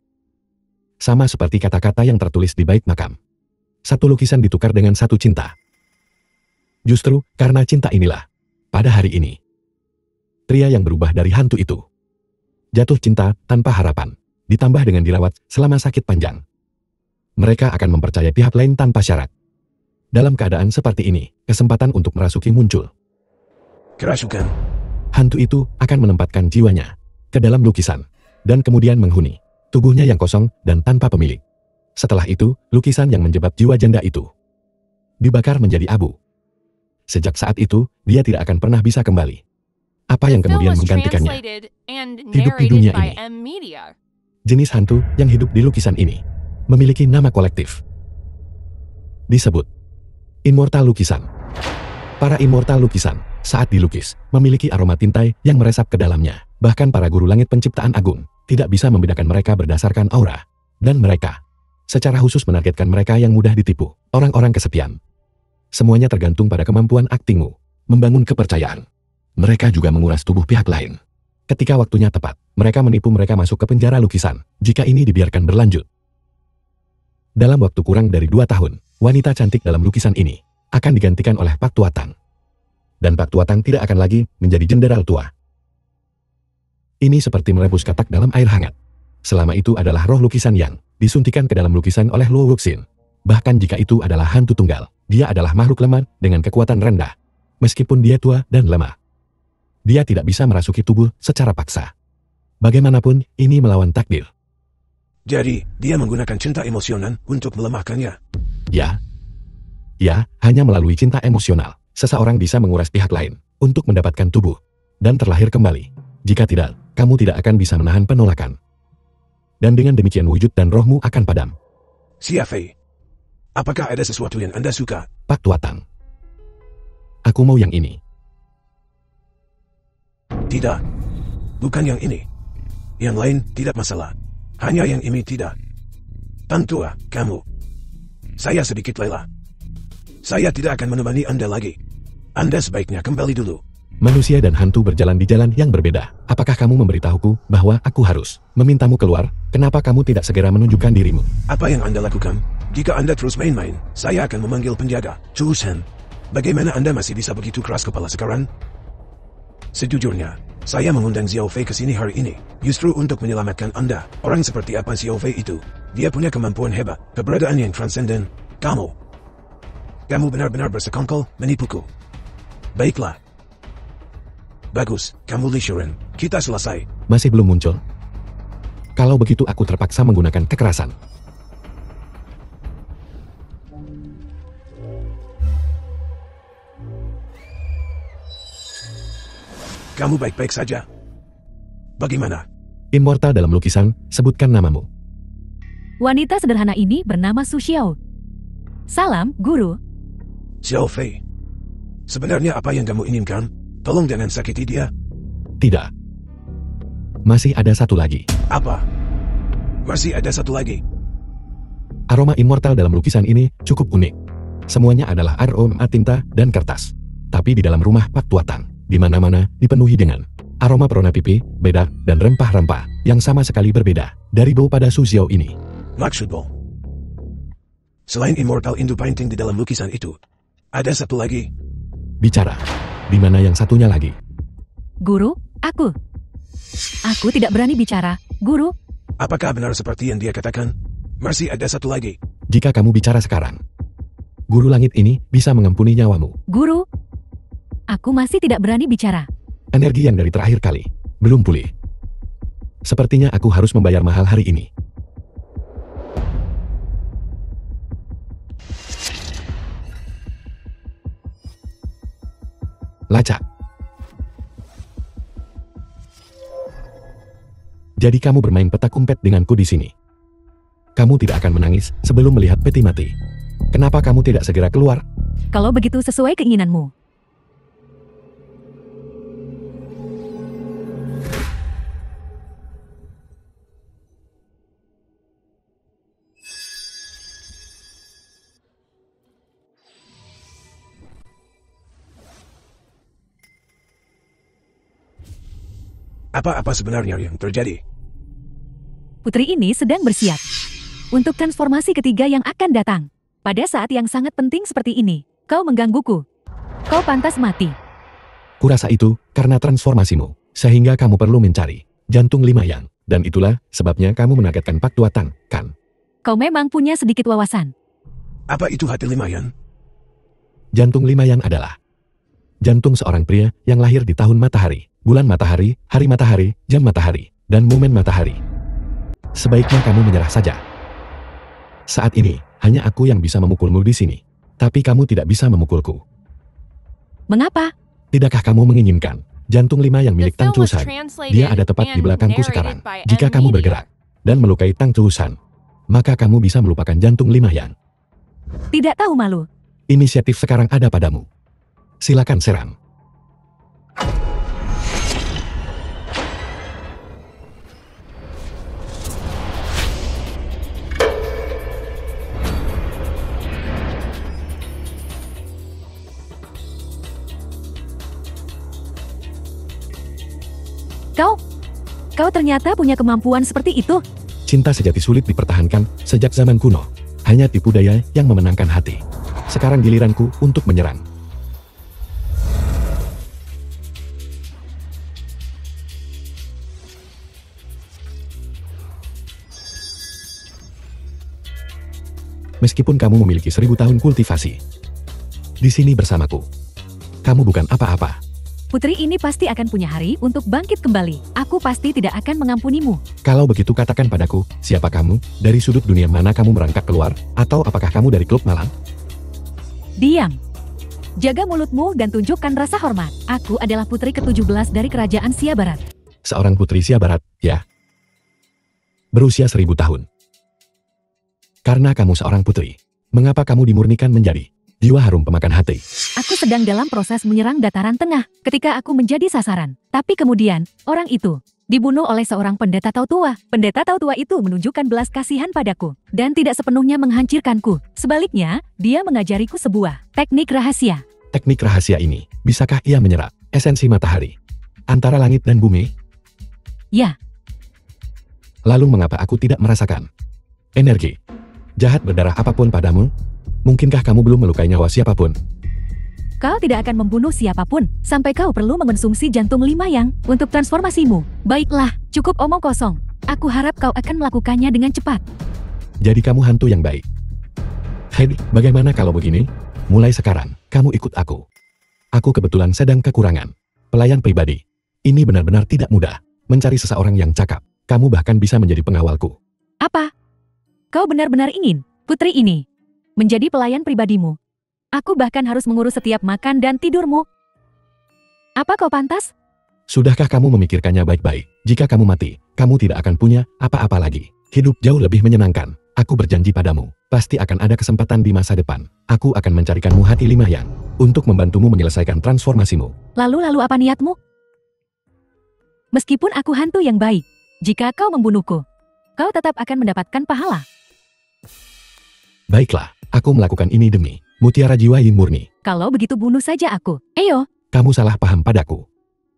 Sama seperti kata-kata yang tertulis di bait makam. Satu lukisan ditukar dengan satu cinta. Justru karena cinta inilah, pada hari ini, pria yang berubah dari hantu itu jatuh cinta tanpa harapan, ditambah dengan dirawat selama sakit panjang. Mereka akan mempercayai pihak lain tanpa syarat. Dalam keadaan seperti ini, kesempatan untuk merasuki muncul. Kerasukan. Hantu itu akan menempatkan jiwanya ke dalam lukisan, dan kemudian menghuni tubuhnya yang kosong dan tanpa pemilik. Setelah itu, lukisan yang menjebak jiwa janda itu dibakar menjadi abu. Sejak saat itu, dia tidak akan pernah bisa kembali. Apa yang The film kemudian was menggantikannya? translated and Hidup di dunia narrated by ini. M Media. Jenis hantu yang hidup di lukisan ini memiliki nama kolektif. Disebut Immortal Lukisan. Para Immortal Lukisan saat dilukis memiliki aroma tintai yang meresap ke dalamnya. Bahkan para guru langit penciptaan agung tidak bisa membedakan mereka berdasarkan aura. Dan mereka secara khusus menargetkan mereka yang mudah ditipu, orang-orang kesepian. Semuanya tergantung pada kemampuan aktingmu membangun kepercayaan. Mereka juga menguras tubuh pihak lain. Ketika waktunya tepat, mereka menipu mereka masuk ke penjara lukisan, jika ini dibiarkan berlanjut. Dalam waktu kurang dari 2 tahun, wanita cantik dalam lukisan ini akan digantikan oleh Pak Tuatang. Dan Pak Tuatang tidak akan lagi menjadi jenderal tua. Ini seperti merebus katak dalam air hangat. Selama itu adalah roh lukisan yang disuntikan ke dalam lukisan oleh Luo Wuxin. Bahkan jika itu adalah hantu tunggal, dia adalah makhluk lemah dengan kekuatan rendah. Meskipun dia tua dan lemah, dia tidak bisa merasuki tubuh secara paksa. Bagaimanapun, ini melawan takdir. Jadi, dia menggunakan cinta emosional untuk melemahkannya. Ya, hanya melalui cinta emosional, seseorang bisa menguras pihak lain untuk mendapatkan tubuh dan terlahir kembali. Jika tidak, kamu tidak akan bisa menahan penolakan. Dan dengan demikian wujud dan rohmu akan padam. Xiafei, apakah ada sesuatu yang Anda suka? Pak Tuatang. Aku mau yang ini. Tidak. Bukan yang ini. Yang lain tidak masalah. Hanya yang ini tidak. Tantua, kamu. Saya sedikit lelah. Saya tidak akan menemani Anda lagi. Anda sebaiknya kembali dulu. Manusia dan hantu berjalan di jalan yang berbeda. Apakah kamu memberitahuku bahwa aku harus memintamu keluar? Kenapa kamu tidak segera menunjukkan dirimu? Apa yang Anda lakukan? Jika Anda terus main-main, saya akan memanggil penjaga. Chu Shen, bagaimana Anda masih bisa begitu keras kepala sekarang? Sejujurnya, saya mengundang Xiao Fei ke sini hari ini, justru untuk menyelamatkan Anda. Orang seperti apa Xiao Fei itu? Dia punya kemampuan hebat, keberadaan yang transenden. Kamu benar-benar bersekongkol menipuku. Baiklah. Bagus, kamu Li Shuren. Kita selesai. Masih belum muncul? Kalau begitu aku terpaksa menggunakan kekerasan. Kamu baik-baik saja. Bagaimana? Immortal dalam lukisan, sebutkan namamu. Wanita sederhana ini bernama Su Xiao. Salam, Guru. Xiao Fei. Sebenarnya apa yang kamu inginkan? Tolong jangan sakiti dia. Tidak. Masih ada satu lagi. Apa? Masih ada satu lagi. Aroma immortal dalam lukisan ini cukup unik. Semuanya adalah aroma tinta dan kertas. Tapi di dalam rumah Pak Tuatang, di mana-mana dipenuhi dengan aroma perona pipi, bedak, dan rempah-rempah yang sama sekali berbeda dari bau pada Su Xiao ini. Maksudmu? Selain immortal Indo painting di dalam lukisan itu, ada satu lagi. Bicara. Di mana yang satunya lagi? Guru, aku. Aku tidak berani bicara, Guru. Apakah benar seperti yang dia katakan? Masih ada satu lagi. Jika kamu bicara sekarang, Guru Langit ini bisa mengampuni nyawamu. Guru, Aku masih tidak berani bicara. Energi yang dari terakhir kali belum pulih. Sepertinya aku harus membayar mahal hari ini. Lacak. Jadi kamu bermain petak umpet denganku di sini. Kamu tidak akan menangis sebelum melihat peti mati. Kenapa kamu tidak segera keluar? Kalau begitu sesuai keinginanmu. Apa-apa sebenarnya yang terjadi? Putri ini sedang bersiap untuk transformasi ketiga yang akan datang. Pada saat yang sangat penting seperti ini, kau menggangguku. Kau pantas mati. Kurasa itu karena transformasimu, sehingga kamu perlu mencari jantung 5 yang, dan itulah sebabnya kamu menargetkan Pak Tuatang, kan? Kau memang punya sedikit wawasan. Apa itu hati Limayan? Jantung 5 yang adalah jantung seorang pria yang lahir di tahun matahari, bulan matahari, hari matahari, jam matahari, dan momen matahari. Sebaiknya kamu menyerah saja. Saat ini, hanya aku yang bisa memukulmu di sini. Tapi kamu tidak bisa memukulku. Mengapa? Tidakkah kamu menginginkan jantung 5 yang The milik Tang film was Chusan? translated Dia ada tepat di and belakangku narrated sekarang. by Jika M kamu Media. bergerak dan melukai Tang Chusan, maka kamu bisa melupakan jantung 5 yang. Tidak tahu malu. Inisiatif sekarang ada padamu. Silakan serang. Kau ternyata punya kemampuan seperti itu. Cinta sejati sulit dipertahankan sejak zaman kuno. Hanya tipu daya yang memenangkan hati. Sekarang giliranku untuk menyerang. Meskipun kamu memiliki 1000 tahun kultivasi, di sini bersamaku, kamu bukan apa-apa. Putri ini pasti akan punya hari untuk bangkit kembali. Aku pasti tidak akan mengampunimu. Kalau begitu katakan padaku, siapa kamu, dari sudut dunia mana kamu merangkak keluar, atau apakah kamu dari klub malam? Diam. Jaga mulutmu dan tunjukkan rasa hormat. Aku adalah putri ke-17 dari kerajaan Sia Barat. Seorang putri Sia Barat, ya? Berusia 1000 tahun. Karena kamu seorang putri, mengapa kamu dimurnikan menjadi jiwa harum pemakan hati? Aku sedang dalam proses menyerang dataran tengah ketika aku menjadi sasaran. Tapi kemudian, orang itu dibunuh oleh seorang pendeta Tau Tua. Pendeta Tau Tua itu menunjukkan belas kasihan padaku dan tidak sepenuhnya menghancurkanku. Sebaliknya, dia mengajariku sebuah teknik rahasia. Teknik rahasia ini, bisakah ia menyerap esensi matahari antara langit dan bumi? Ya, Lalu mengapa aku tidak merasakan energi jahat berdarah apapun padamu? Mungkinkah kamu belum melukai nyawa siapapun? kau tidak akan membunuh siapapun sampai kau perlu mengonsumsi jantung 5 yang untuk transformasimu. Baiklah, cukup omong kosong. Aku harap kau akan melakukannya dengan cepat. Jadi kamu hantu yang baik. Hei, bagaimana kalau begini? Mulai sekarang, kamu ikut aku. Aku kebetulan sedang kekurangan pelayan pribadi. Ini benar-benar tidak mudah. Mencari seseorang yang cakap. Kamu bahkan bisa menjadi pengawalku. Apa? Kau benar-benar ingin putri ini menjadi pelayan pribadimu? Aku bahkan harus mengurus setiap makan dan tidurmu. Apa kau pantas? Sudahkah kamu memikirkannya baik-baik? Jika kamu mati, kamu tidak akan punya apa-apa lagi. Hidup jauh lebih menyenangkan. Aku berjanji padamu, pasti akan ada kesempatan di masa depan. Aku akan mencarikanmu hati 5 yang untuk membantumu menyelesaikan transformasimu. Lalu apa niatmu? Meskipun aku hantu yang baik, jika kau membunuhku, kau tetap akan mendapatkan pahala. Baiklah, aku melakukan ini demi mutiara jiwa Yin murni. Kalau begitu bunuh saja aku. Eyo, Kamu salah paham padaku.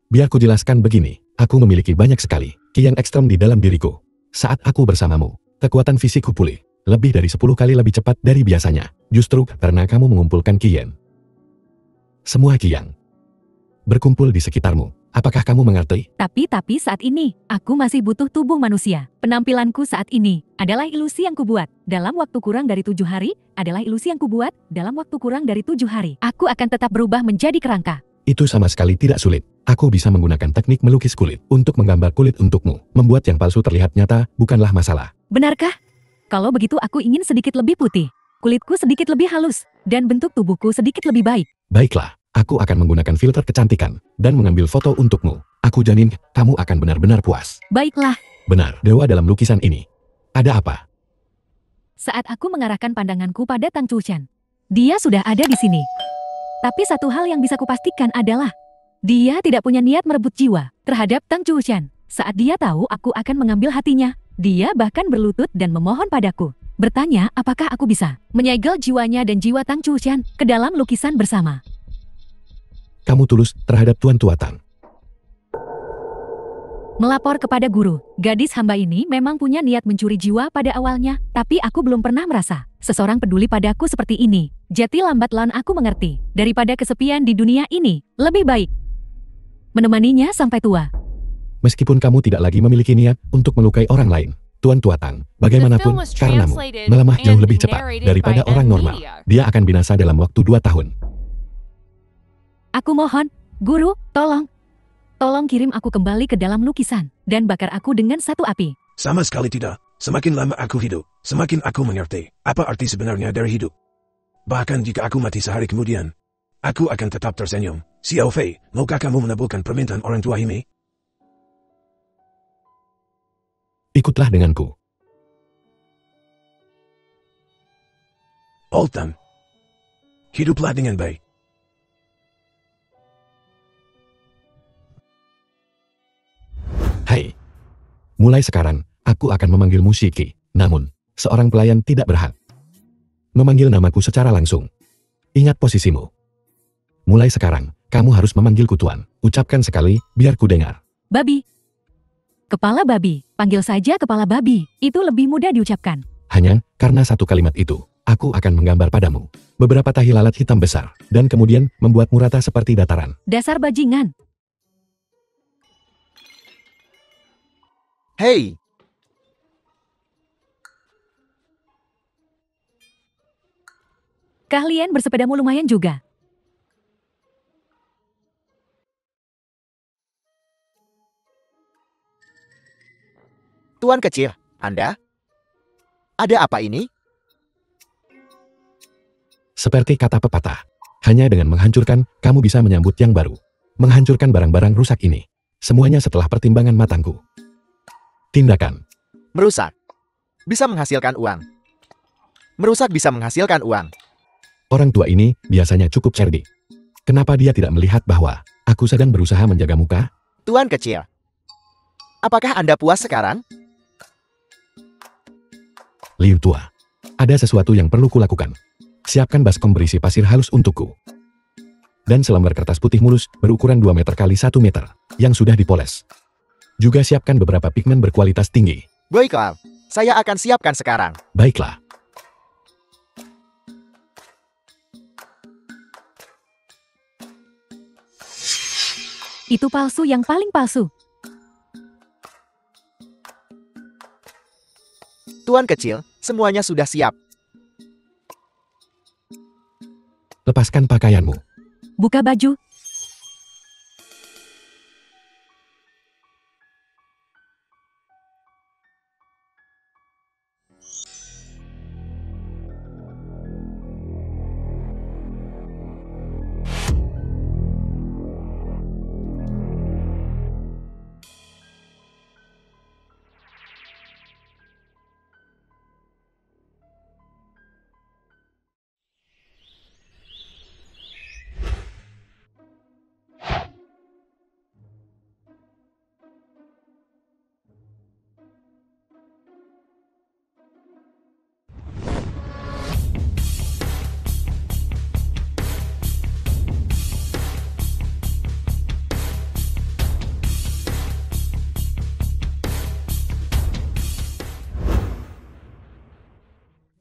Biar ku jelaskan begini, aku memiliki banyak sekali ki yang ekstrem di dalam diriku. Saat aku bersamamu, kekuatan fisikku pulih, lebih dari 10 kali lebih cepat dari biasanya, justru karena kamu mengumpulkan ki yang. Semua ki yang berkumpul di sekitarmu. Apakah kamu mengerti? tapi saat ini, aku masih butuh tubuh manusia. Penampilanku saat ini adalah ilusi yang kubuat. Dalam waktu kurang dari 7 hari, adalah ilusi yang kubuat. Dalam waktu kurang dari 7 hari, aku akan tetap berubah menjadi kerangka. Itu sama sekali tidak sulit. Aku bisa menggunakan teknik melukis kulit untuk menggambar kulit untukmu. Membuat yang palsu terlihat nyata bukanlah masalah. Benarkah? Kalau begitu aku ingin sedikit lebih putih. Kulitku sedikit lebih halus. Dan bentuk tubuhku sedikit lebih baik. Baiklah, aku akan menggunakan filter kecantikan dan mengambil foto untukmu. Aku jamin kamu akan benar-benar puas. Baiklah. Benar, dewa dalam lukisan ini. Ada apa? Saat aku mengarahkan pandanganku pada Tang Chushan, dia sudah ada di sini. Tapi satu hal yang bisa kupastikan adalah, dia tidak punya niat merebut jiwa terhadap Tang Chushan. Saat dia tahu aku akan mengambil hatinya, dia bahkan berlutut dan memohon padaku. Bertanya apakah aku bisa menyegel jiwanya dan jiwa Tang Chushan ke dalam lukisan bersama. Kamu tulus terhadap Tuan Tua Tang. Melapor kepada guru, gadis hamba ini memang punya niat mencuri jiwa pada awalnya, tapi aku belum pernah merasa seseorang peduli padaku seperti ini. Jadi lambat laun aku mengerti, daripada kesepian di dunia ini, lebih baik menemaninya sampai tua. Meskipun kamu tidak lagi memiliki niat untuk melukai orang lain, Tuan Tua Tang, bagaimanapun, karenamu, melemah jauh lebih cepat daripada orang normal. Dia akan binasa dalam waktu 2 tahun. Aku mohon, guru, tolong kirim aku kembali ke dalam lukisan, dan bakar aku dengan satu api. Sama sekali tidak. Semakin lama aku hidup, semakin aku mengerti apa arti sebenarnya dari hidup. Bahkan jika aku mati sehari kemudian, aku akan tetap tersenyum. Xiao Fei, maukah kamu menabulkan permintaan orang tua ini? Ikutlah denganku. Oltan, hiduplah dengan baik. Hai. Mulai sekarang, aku akan memanggilmu Shiki. Namun, seorang pelayan tidak berhak memanggil namaku secara langsung. Ingat posisimu. Mulai sekarang, kamu harus memanggilku Tuan. Ucapkan sekali, biar ku dengar. Babi. Kepala babi, panggil saja kepala babi. Itu lebih mudah diucapkan. Hanya karena satu kalimat itu, aku akan menggambar padamu beberapa tahi lalat hitam besar, dan kemudian membuatmu rata seperti dataran. Dasar bajingan. Hei, Keahlian bersepedamu lumayan juga. Tuan kecil, Anda? Ada apa ini? Seperti kata pepatah, hanya dengan menghancurkan, kamu bisa menyambut yang baru. Menghancurkan barang-barang rusak ini. Semuanya setelah pertimbangan matangku. Tindakan. Merusak. Bisa menghasilkan uang. Merusak bisa menghasilkan uang. Orang tua ini biasanya cukup cerdik. Kenapa dia tidak melihat bahwa aku sedang berusaha menjaga muka? Tuan kecil, apakah Anda puas sekarang? Liu tua, ada sesuatu yang perlu kulakukan. Siapkan baskom berisi pasir halus untukku. Dan selembar kertas putih mulus berukuran 2 meter kali 1 meter, yang sudah dipoles. Juga siapkan beberapa pigmen berkualitas tinggi. Baiklah, saya akan siapkan sekarang. Baiklah. Itu palsu yang paling palsu. Tuan kecil, semuanya sudah siap. Lepaskan pakaianmu. Buka baju.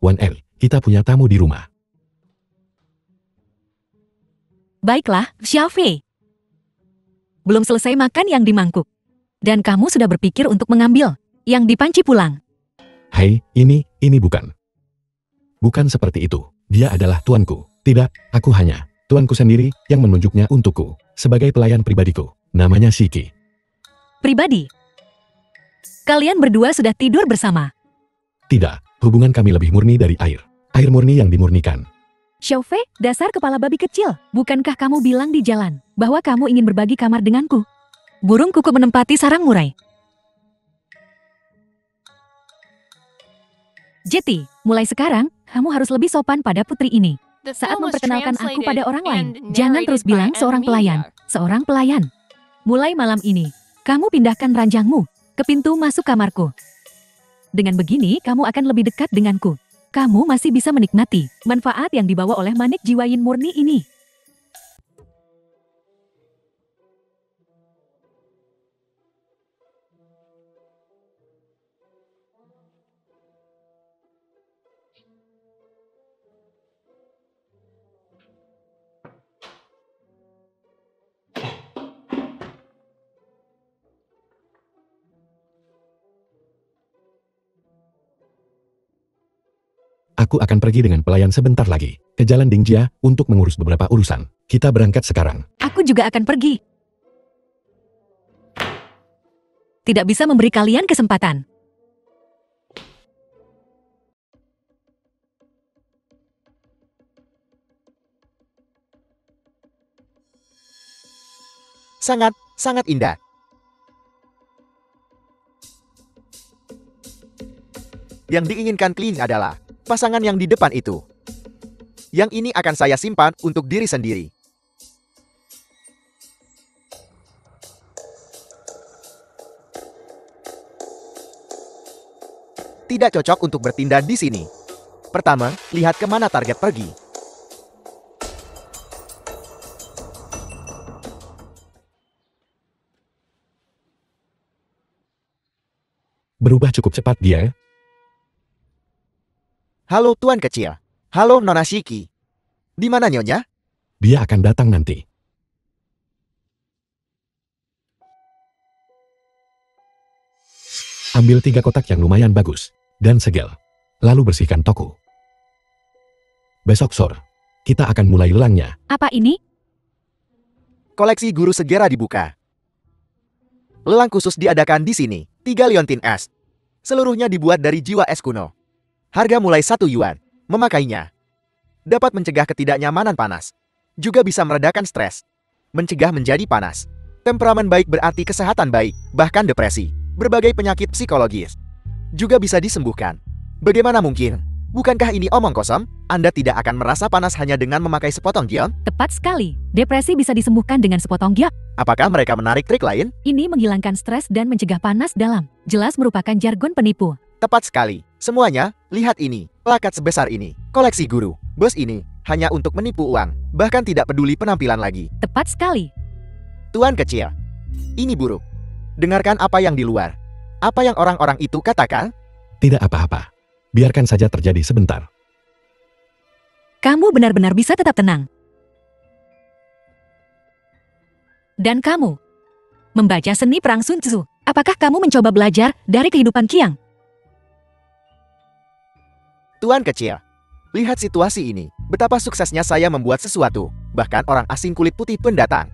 Wan El, kita punya tamu di rumah. Baiklah, Xiaofei. Belum selesai makan yang di mangkuk. Dan kamu sudah berpikir untuk mengambil yang dipanci pulang. Hai, ini bukan. Bukan seperti itu. Dia adalah tuanku. Tidak, aku hanya Tuanku sendiri yang menunjuknya untukku sebagai pelayan pribadiku. Namanya Shiki. Pribadi. Kalian berdua sudah tidur bersama. Tidak, hubungan kami lebih murni dari air. Air murni yang dimurnikan. Xiaofei, dasar kepala babi kecil. Bukankah kamu bilang di jalan bahwa kamu ingin berbagi kamar denganku? Burung kuku menempati sarang murai. Jetty, mulai sekarang, kamu harus lebih sopan pada putri ini. The Saat film was memperkenalkan aku pada translated orang lain, and jangan terus narrated by bilang seorang pelayan. Emilia. Seorang pelayan. Mulai malam ini, kamu pindahkan ranjangmu ke pintu masuk kamarku. Dengan begini, kamu akan lebih dekat denganku. Kamu masih bisa menikmati manfaat yang dibawa oleh manik jiwa yin murni ini. Aku akan pergi dengan pelayan sebentar lagi ke Jalan Dingjia untuk mengurus beberapa urusan. Kita berangkat sekarang. Aku juga akan pergi. Tidak bisa memberi kalian kesempatan. Sangat indah. Yang diinginkan Kling adalah pasangan yang di depan itu. Yang ini akan saya simpan untuk diri sendiri. Tidak cocok untuk bertindak di sini. Pertama, lihat kemana target pergi. Berubah cukup cepat dia. Halo Tuan Kecil. Halo Nona Shiki. Di mana Nyonya? Dia akan datang nanti. Ambil 3 kotak yang lumayan bagus dan segel. Lalu bersihkan toko. Besok sore, kita akan mulai lelangnya. Apa ini? Koleksi guru segera dibuka. Lelang khusus diadakan di sini. 3 liontin es. Seluruhnya dibuat dari jiwa es kuno. Harga mulai 1 yuan. Memakainya dapat mencegah ketidaknyamanan panas. Juga bisa meredakan stres. Mencegah menjadi panas. Temperamen baik berarti kesehatan baik, bahkan depresi. Berbagai penyakit psikologis juga bisa disembuhkan. Bagaimana mungkin? Bukankah ini omong kosong? Anda tidak akan merasa panas hanya dengan memakai sepotong giok? Tepat sekali. Depresi bisa disembuhkan dengan sepotong giok. Apakah mereka menarik trik lain? Ini menghilangkan stres dan mencegah panas dalam. Jelas merupakan jargon penipu. Tepat sekali. Semuanya, lihat ini. Plakat sebesar ini. Koleksi guru. Bos ini hanya untuk menipu uang. Bahkan tidak peduli penampilan lagi. Tepat sekali. Tuan kecil. Ini buruk. Dengarkan apa yang di luar. Apa yang orang-orang itu katakan? Tidak apa-apa. Biarkan saja terjadi sebentar. Kamu benar-benar bisa tetap tenang. Dan kamu membaca seni perang Sun Tzu. Apakah kamu mencoba belajar dari kehidupan Qiang? Tuan kecil, lihat situasi ini. Betapa suksesnya saya membuat sesuatu. Bahkan orang asing kulit putih pun datang.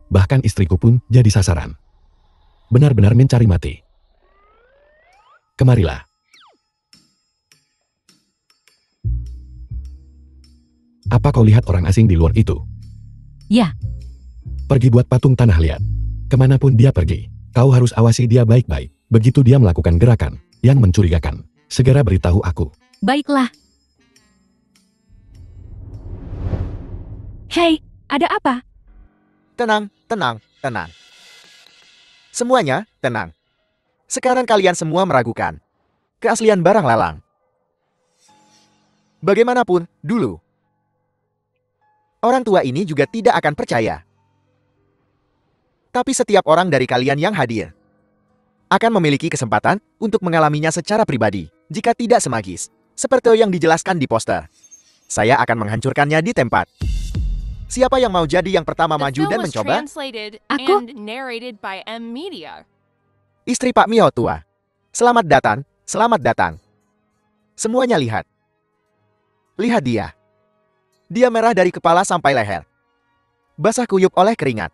Bahkan istriku pun jadi sasaran. Benar-benar mencari mati. Kemarilah. Apa kau lihat orang asing di luar itu? Ya. Pergi buat patung tanah liat. Kemanapun dia pergi, kau harus awasi dia baik-baik. Begitu dia melakukan gerakan yang mencurigakan, segera beritahu aku. Baiklah. Hei, ada apa? Tenang, tenang, tenang. Semuanya, tenang. Sekarang kalian semua meragukan keaslian barang lelang. Bagaimanapun, dulu. Orang tua ini juga tidak akan percaya. Tapi setiap orang dari kalian yang hadir akan memiliki kesempatan untuk mengalaminya secara pribadi, jika tidak semagis. Seperti yang dijelaskan di poster. Saya akan menghancurkannya di tempat. Siapa yang mau jadi yang pertama The maju film dan was mencoba? translated Aku. and narrated by M Media. Istri Pak Mio tua. Selamat datang, selamat datang. Semuanya lihat. Lihat dia. Dia merah dari kepala sampai leher. Basah kuyup oleh keringat.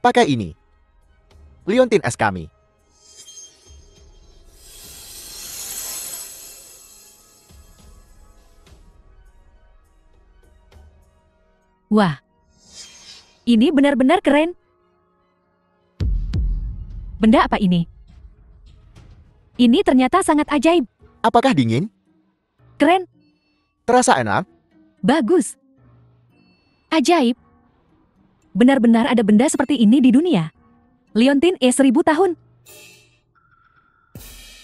Pakai ini. Liontin es kami. Wah, ini benar-benar keren. Benda apa ini? Ini ternyata sangat ajaib. Apakah dingin? Keren, Terasa enak? bagus, ajaib. Benar-benar ada benda seperti ini di dunia. Liontin 1000 tahun.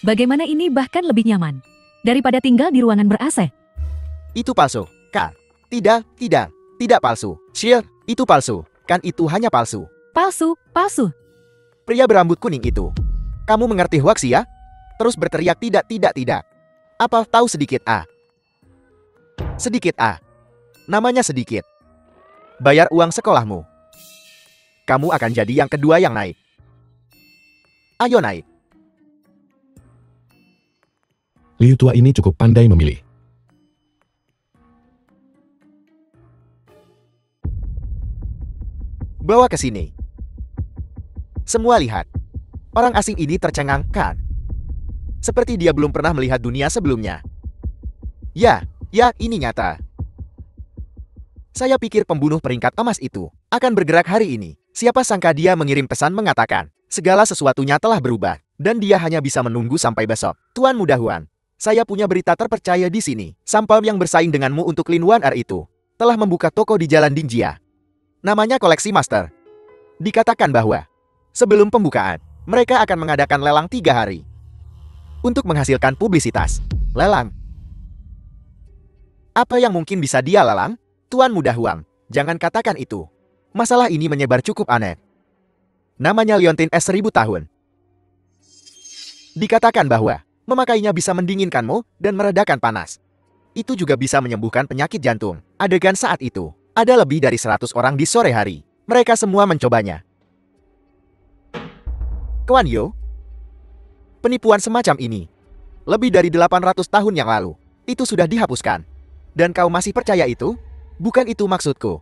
Bagaimana ini bahkan lebih nyaman daripada tinggal di ruangan ber-AC? Itu palsu, kan? Tidak palsu. Shield, itu palsu. Kan itu hanya palsu. Palsu, palsu. Pria berambut kuning itu. Kamu mengerti hoax ya? Terus berteriak tidak. Apa tahu sedikit A? Sedikit A. Namanya sedikit. Bayar uang sekolahmu. Kamu akan jadi yang kedua yang naik. Ayo naik. Liu tua ini cukup pandai memilih. Bawa ke sini. Semua lihat. Orang asing ini tercengang, kan? Seperti dia belum pernah melihat dunia sebelumnya. Ya, ini nyata. Saya pikir pembunuh peringkat emas itu akan bergerak hari ini. Siapa sangka dia mengirim pesan mengatakan, segala sesuatunya telah berubah, dan dia hanya bisa menunggu sampai besok. Tuan Muda Huan, saya punya berita terpercaya di sini. Sampel yang bersaing denganmu untuk Lin Wan Er itu telah membuka toko di Jalan Dingjia. Namanya Koleksi Master. Dikatakan bahwa sebelum pembukaan, mereka akan mengadakan lelang 3 hari. Untuk menghasilkan publisitas. Lelang. Apa yang mungkin bisa dia lelang? Tuan Muda Huang, jangan katakan itu. Masalah ini menyebar cukup aneh. Namanya Liontin es 1000 tahun. Dikatakan bahwa memakainya bisa mendinginkanmu dan meredakan panas. Itu juga bisa menyembuhkan penyakit jantung. Adegan saat itu, ada lebih dari 100 orang di sore hari. Mereka semua mencobanya. Kuan Yu, penipuan semacam ini, lebih dari 800 tahun yang lalu, itu sudah dihapuskan. Dan kau masih percaya itu? Bukan itu maksudku.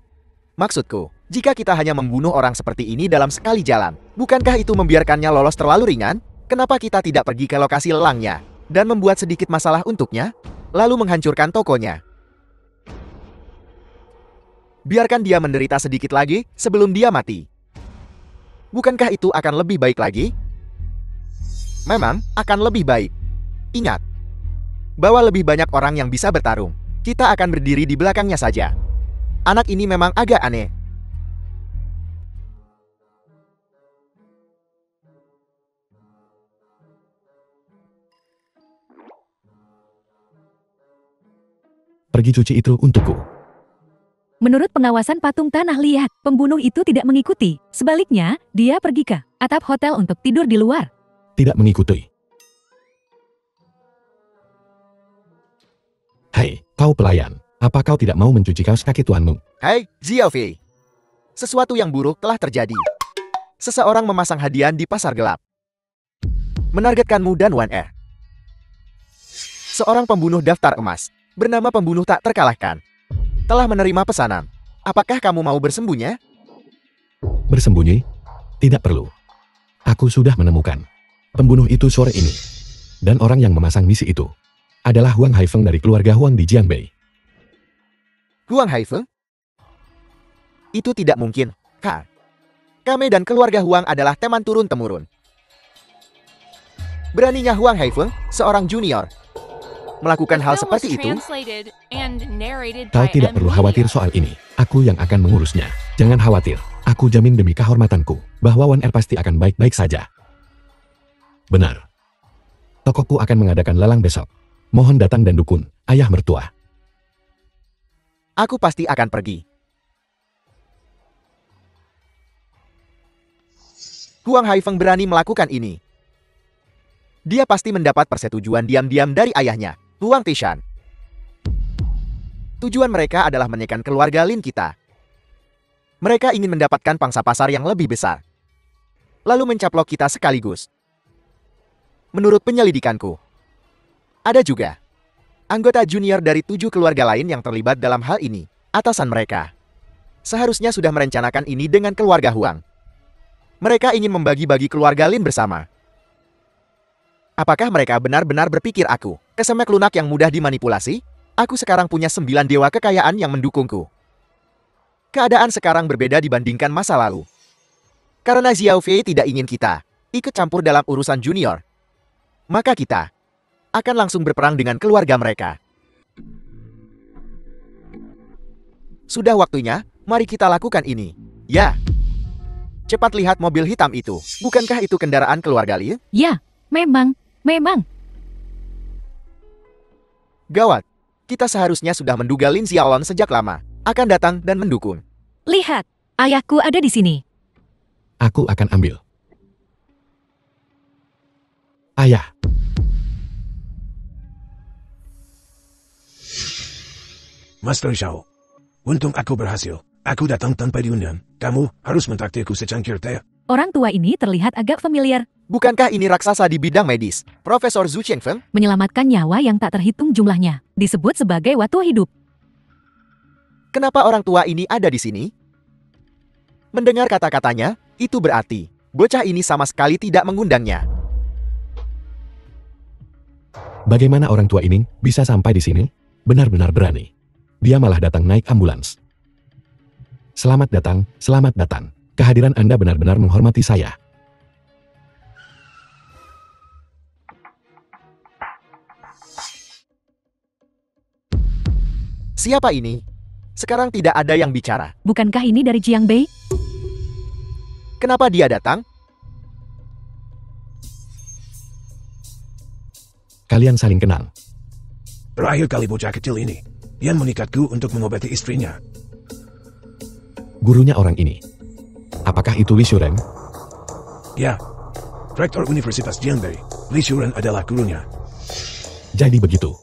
Maksudku, jika kita hanya membunuh orang seperti ini dalam sekali jalan, bukankah itu membiarkannya lolos terlalu ringan? Kenapa kita tidak pergi ke lokasi lelangnya dan membuat sedikit masalah untuknya, lalu menghancurkan tokonya? Biarkan dia menderita sedikit lagi sebelum dia mati. Bukankah itu akan lebih baik lagi? Memang akan lebih baik. Ingat, bahwa lebih banyak orang yang bisa bertarung. Kita akan berdiri di belakangnya saja. Anak ini memang agak aneh. Pergi cuci itu untukku. Menurut pengawasan patung tanah liat, pembunuh itu tidak mengikuti. Sebaliknya, dia pergi ke atap hotel untuk tidur di luar. Tidak mengikuti. Hei, kau pelayan. Apa kau tidak mau mencuci kaos kaki tuanmu? Hei, Xiaofei. Sesuatu yang buruk telah terjadi. Seseorang memasang hadiah di pasar gelap. Menargetkanmu dan Wan Er. Seorang pembunuh daftar emas, bernama pembunuh tak terkalahkan, telah menerima pesanan. Apakah kamu mau bersembunyi? Bersembunyi? Tidak perlu. Aku sudah menemukan pembunuh itu sore ini. Dan orang yang memasang misi itu adalah Huang Haifeng dari keluarga Huang di Jiangbei. Huang Haifeng? Itu tidak mungkin, Kak. Kami dan keluarga Huang adalah teman turun-temurun. Beraninya Huang Haifeng, seorang junior, melakukan The hal film was seperti itu? translated and narrated Kau by tidak M perlu Media. khawatir soal ini. Aku yang akan mengurusnya. Jangan khawatir. Aku jamin demi kehormatanku bahwa Wan Er pasti akan baik-baik saja. Benar. Tokoku akan mengadakan lelang besok. Mohon datang dan dukun, ayah mertua. Aku pasti akan pergi. Huang Haifeng berani melakukan ini. Dia pasti mendapat persetujuan diam-diam dari ayahnya, Huang Tishan. Tujuan mereka adalah menekan keluarga Lin kita. Mereka ingin mendapatkan pangsa pasar yang lebih besar. Lalu mencaplok kita sekaligus. Menurut penyelidikanku, ada juga anggota junior dari 7 keluarga lain yang terlibat dalam hal ini. Atasan mereka seharusnya sudah merencanakan ini dengan keluarga Huang. Mereka ingin membagi-bagi keluarga Lin bersama. Apakah mereka benar-benar berpikir aku kesemek lunak yang mudah dimanipulasi? Aku sekarang punya 9 dewa kekayaan yang mendukungku. Keadaan sekarang berbeda dibandingkan masa lalu. Karena Xiao Fei tidak ingin kita ikut campur dalam urusan junior, maka kita akan langsung berperang dengan keluarga mereka. Sudah waktunya, mari kita lakukan ini. Ya. Cepat lihat mobil hitam itu. Bukankah itu kendaraan keluarga Li? Ya, memang. Gawat. Kita seharusnya sudah menduga Lin Xiaolon sejak lama akan datang dan mendukung. Lihat, ayahku ada di sini. Aku akan ambil. Ayah. Master Xiao. Untung aku berhasil. Aku datang tanpa diundang. Kamu harus mentraktirku secangkir teh. Orang tua ini terlihat agak familiar, Bukankah ini raksasa di bidang medis? Profesor Zhu Qianfeng? menyelamatkan nyawa yang tak terhitung jumlahnya. Disebut sebagai watu hidup. Kenapa orang tua ini ada di sini? Mendengar kata-katanya, itu berarti bocah ini sama sekali tidak mengundangnya. Bagaimana orang tua ini bisa sampai di sini? Benar-benar berani. Dia malah datang naik ambulans. Selamat datang, selamat datang. Kehadiran Anda benar-benar menghormati saya. Siapa ini? Sekarang tidak ada yang bicara. Bukankah ini dari Jiangbei? Kenapa dia datang? Kalian saling kenal. Terakhir kali bocah kecil ini yang menikatku untuk mengobati istrinya. Gurunya orang ini. Apakah itu Li Shuren? Ya, Rektor Universitas Jiangbei, Li Shuren adalah gurunya. Jadi begitu.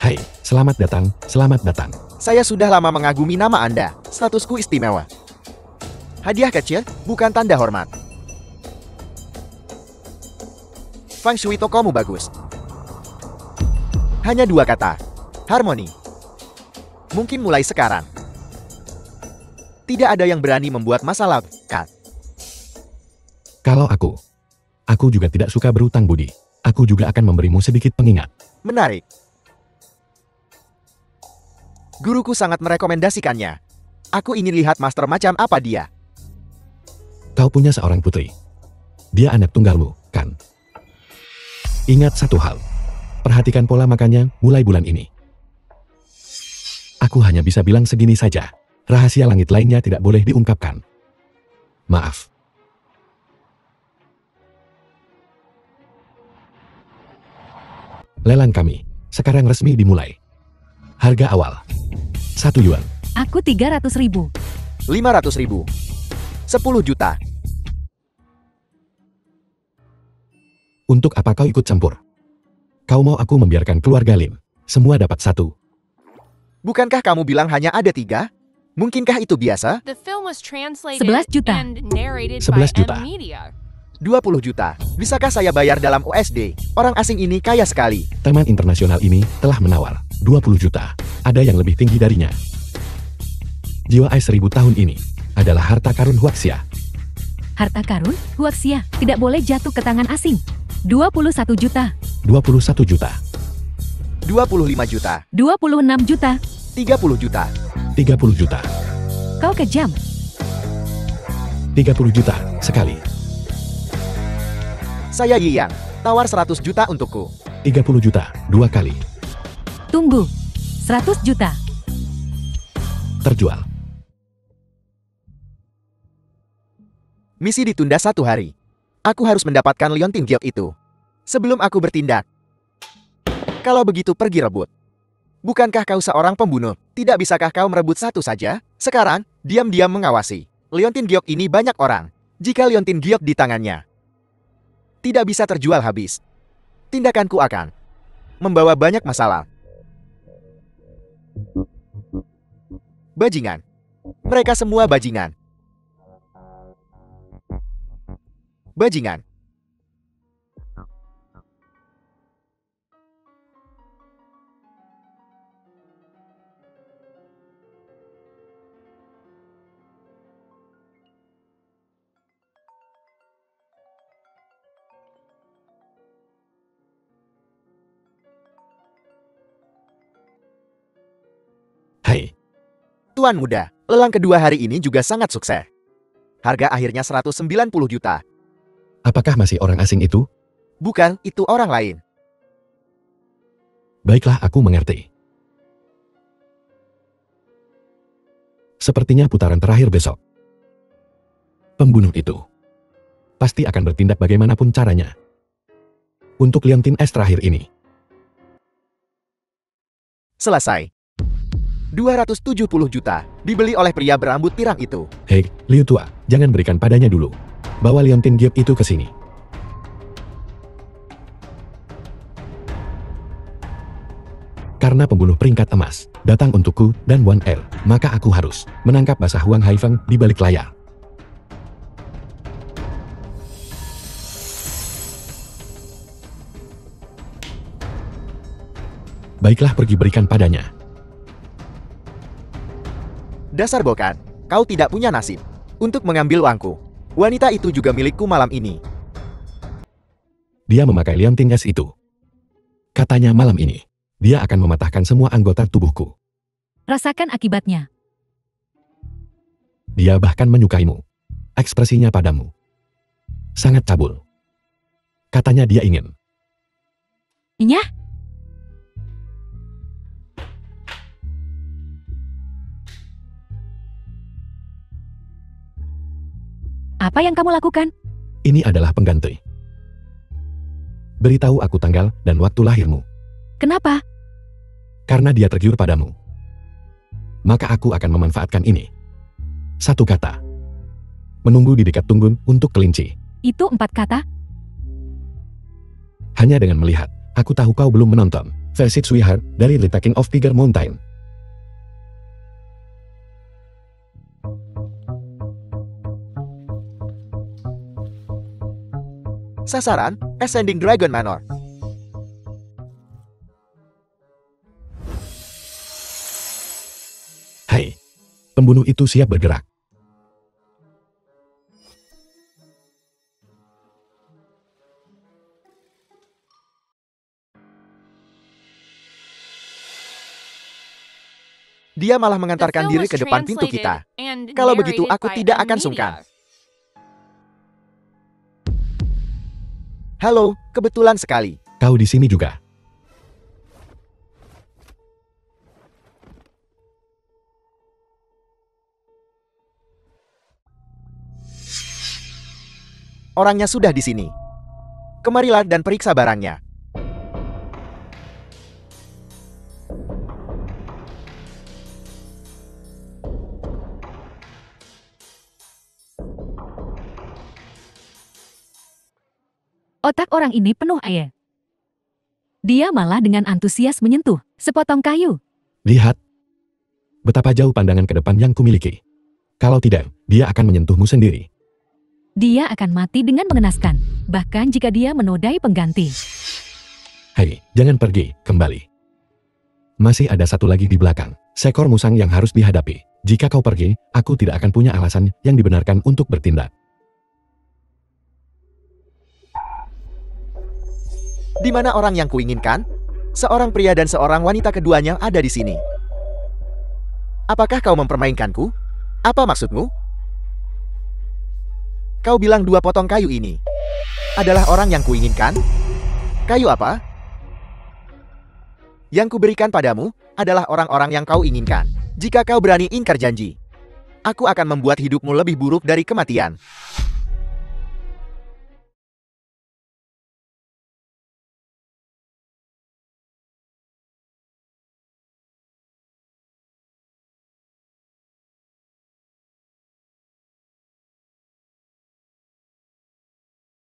Hai, selamat datang, selamat datang. Saya sudah lama mengagumi nama Anda. Statusku istimewa. Hadiah kecil, bukan tanda hormat. Feng Shui tokomu bagus. Hanya 2 kata. Harmoni. Mungkin mulai sekarang tidak ada yang berani membuat masalah, Kat. Kalau aku juga tidak suka berutang budi. Aku juga akan memberimu sedikit pengingat. Menarik. Guruku sangat merekomendasikannya. Aku ingin lihat master macam apa dia. Kau punya seorang putri. Dia anak tunggalmu, kan? Ingat satu hal. Perhatikan pola makannya mulai bulan ini. Aku hanya bisa bilang segini saja. Rahasia langit lainnya tidak boleh diungkapkan. Maaf. Lelang kami sekarang resmi dimulai. Harga awal 1 yuan. Aku 300.000. 500.000. 10 juta. Untuk apa kau ikut campur? Kau mau aku membiarkan keluarga Lin semua dapat 1? Bukankah kamu bilang hanya ada 3? Mungkinkah itu biasa? The film was translated 11 juta. and narrated 11 by juta. M Media. 20 juta. Bisakah saya bayar dalam USD? Orang asing ini kaya sekali. Taman internasional ini telah menawar 20 juta. Ada yang lebih tinggi darinya. Jiwa Ais 1000 tahun ini adalah harta karun Huaxia. Harta karun, Huaxia, tidak boleh jatuh ke tangan asing. 21 juta. 21 juta. 25 juta. 26 juta. 30 juta. 30 juta. Kau kejam. 30 juta sekali. Saya Yiyang. Tawar 100 juta untukku. 30 juta 2 kali. Tunggu. 100 juta. Terjual. Misi ditunda 1 hari. Aku harus mendapatkan liontin giok itu sebelum aku bertindak. Kalau begitu pergi rebut. Bukankah kau seorang pembunuh? Tidak bisakah kau merebut satu saja? Sekarang, diam-diam mengawasi. Liontin giok ini banyak orang. Jika liontin giok di tangannya tidak bisa terjual habis, tindakanku akan membawa banyak masalah. Bajingan. Mereka semua bajingan. Bajingan. Hai, Tuan muda, lelang kedua hari ini juga sangat sukses. Harga akhirnya 190 juta. apakah masih orang asing itu? Bukan, itu orang lain. Baiklah, aku mengerti. Sepertinya putaran terakhir besok. Pembunuh itu pasti akan bertindak bagaimanapun caranya untuk Liontin S terakhir ini. Selesai. 270 juta dibeli oleh pria berambut pirang itu. Hei, Liu Tua, jangan berikan padanya dulu. Bawa Liontin Giap itu ke sini. Karena pembunuh peringkat emas datang untukku dan Wan Er, maka aku harus menangkap basah Huang Haifeng di balik layar. Baiklah, pergi berikan padanya. Dasar bokan, kau tidak punya nasib untuk mengambil uangku. Wanita itu juga milikku malam ini. Dia memakai Liontin S itu. Katanya malam ini, dia akan mematahkan semua anggota tubuhku. Rasakan akibatnya. Dia bahkan menyukaimu. Ekspresinya padamu sangat cabul. Katanya dia ingin. Inyah, apa yang kamu lakukan? Ini adalah pengganti. Beritahu aku tanggal dan waktu lahirmu. Kenapa? Karena dia tergiur padamu. Maka aku akan memanfaatkan ini. Satu kata. Menunggu di dekat tunggun untuk kelinci. Itu 4 kata? Hanya dengan melihat, aku tahu kau belum menonton versi Sweetheart dari The Taking of Tiger Mountain. Sasaran, Ascending Dragon Manor. Hai, pembunuh itu siap bergerak. Dia malah The mengantarkan film diri was ke depan pintu translated kita. and Kalau begitu, narrated aku by tidak a akan media. sungkan. Halo, kebetulan sekali. Kau di sini juga. Orangnya sudah di sini. Kemarilah dan periksa barangnya. Otak orang ini penuh air. Dia malah dengan antusias menyentuh sepotong kayu. Lihat. Betapa jauh pandangan ke depan yang kumiliki. Kalau tidak, dia akan menyentuhmu sendiri. Dia akan mati dengan mengenaskan, bahkan jika dia menodai pengganti. Hei, jangan pergi, kembali. Masih ada satu lagi di belakang, seekor musang yang harus dihadapi. Jika kau pergi, aku tidak akan punya alasan yang dibenarkan untuk bertindak. Di mana orang yang kuinginkan? Seorang pria dan seorang wanita keduanya ada di sini. Apakah kau mempermainkanku? Apa maksudmu? Kau bilang 2 potong kayu ini adalah orang yang kuinginkan? Kayu apa? Yang kuberikan padamu adalah orang-orang yang kau inginkan. Jika kau berani ingkar janji, aku akan membuat hidupmu lebih buruk dari kematian.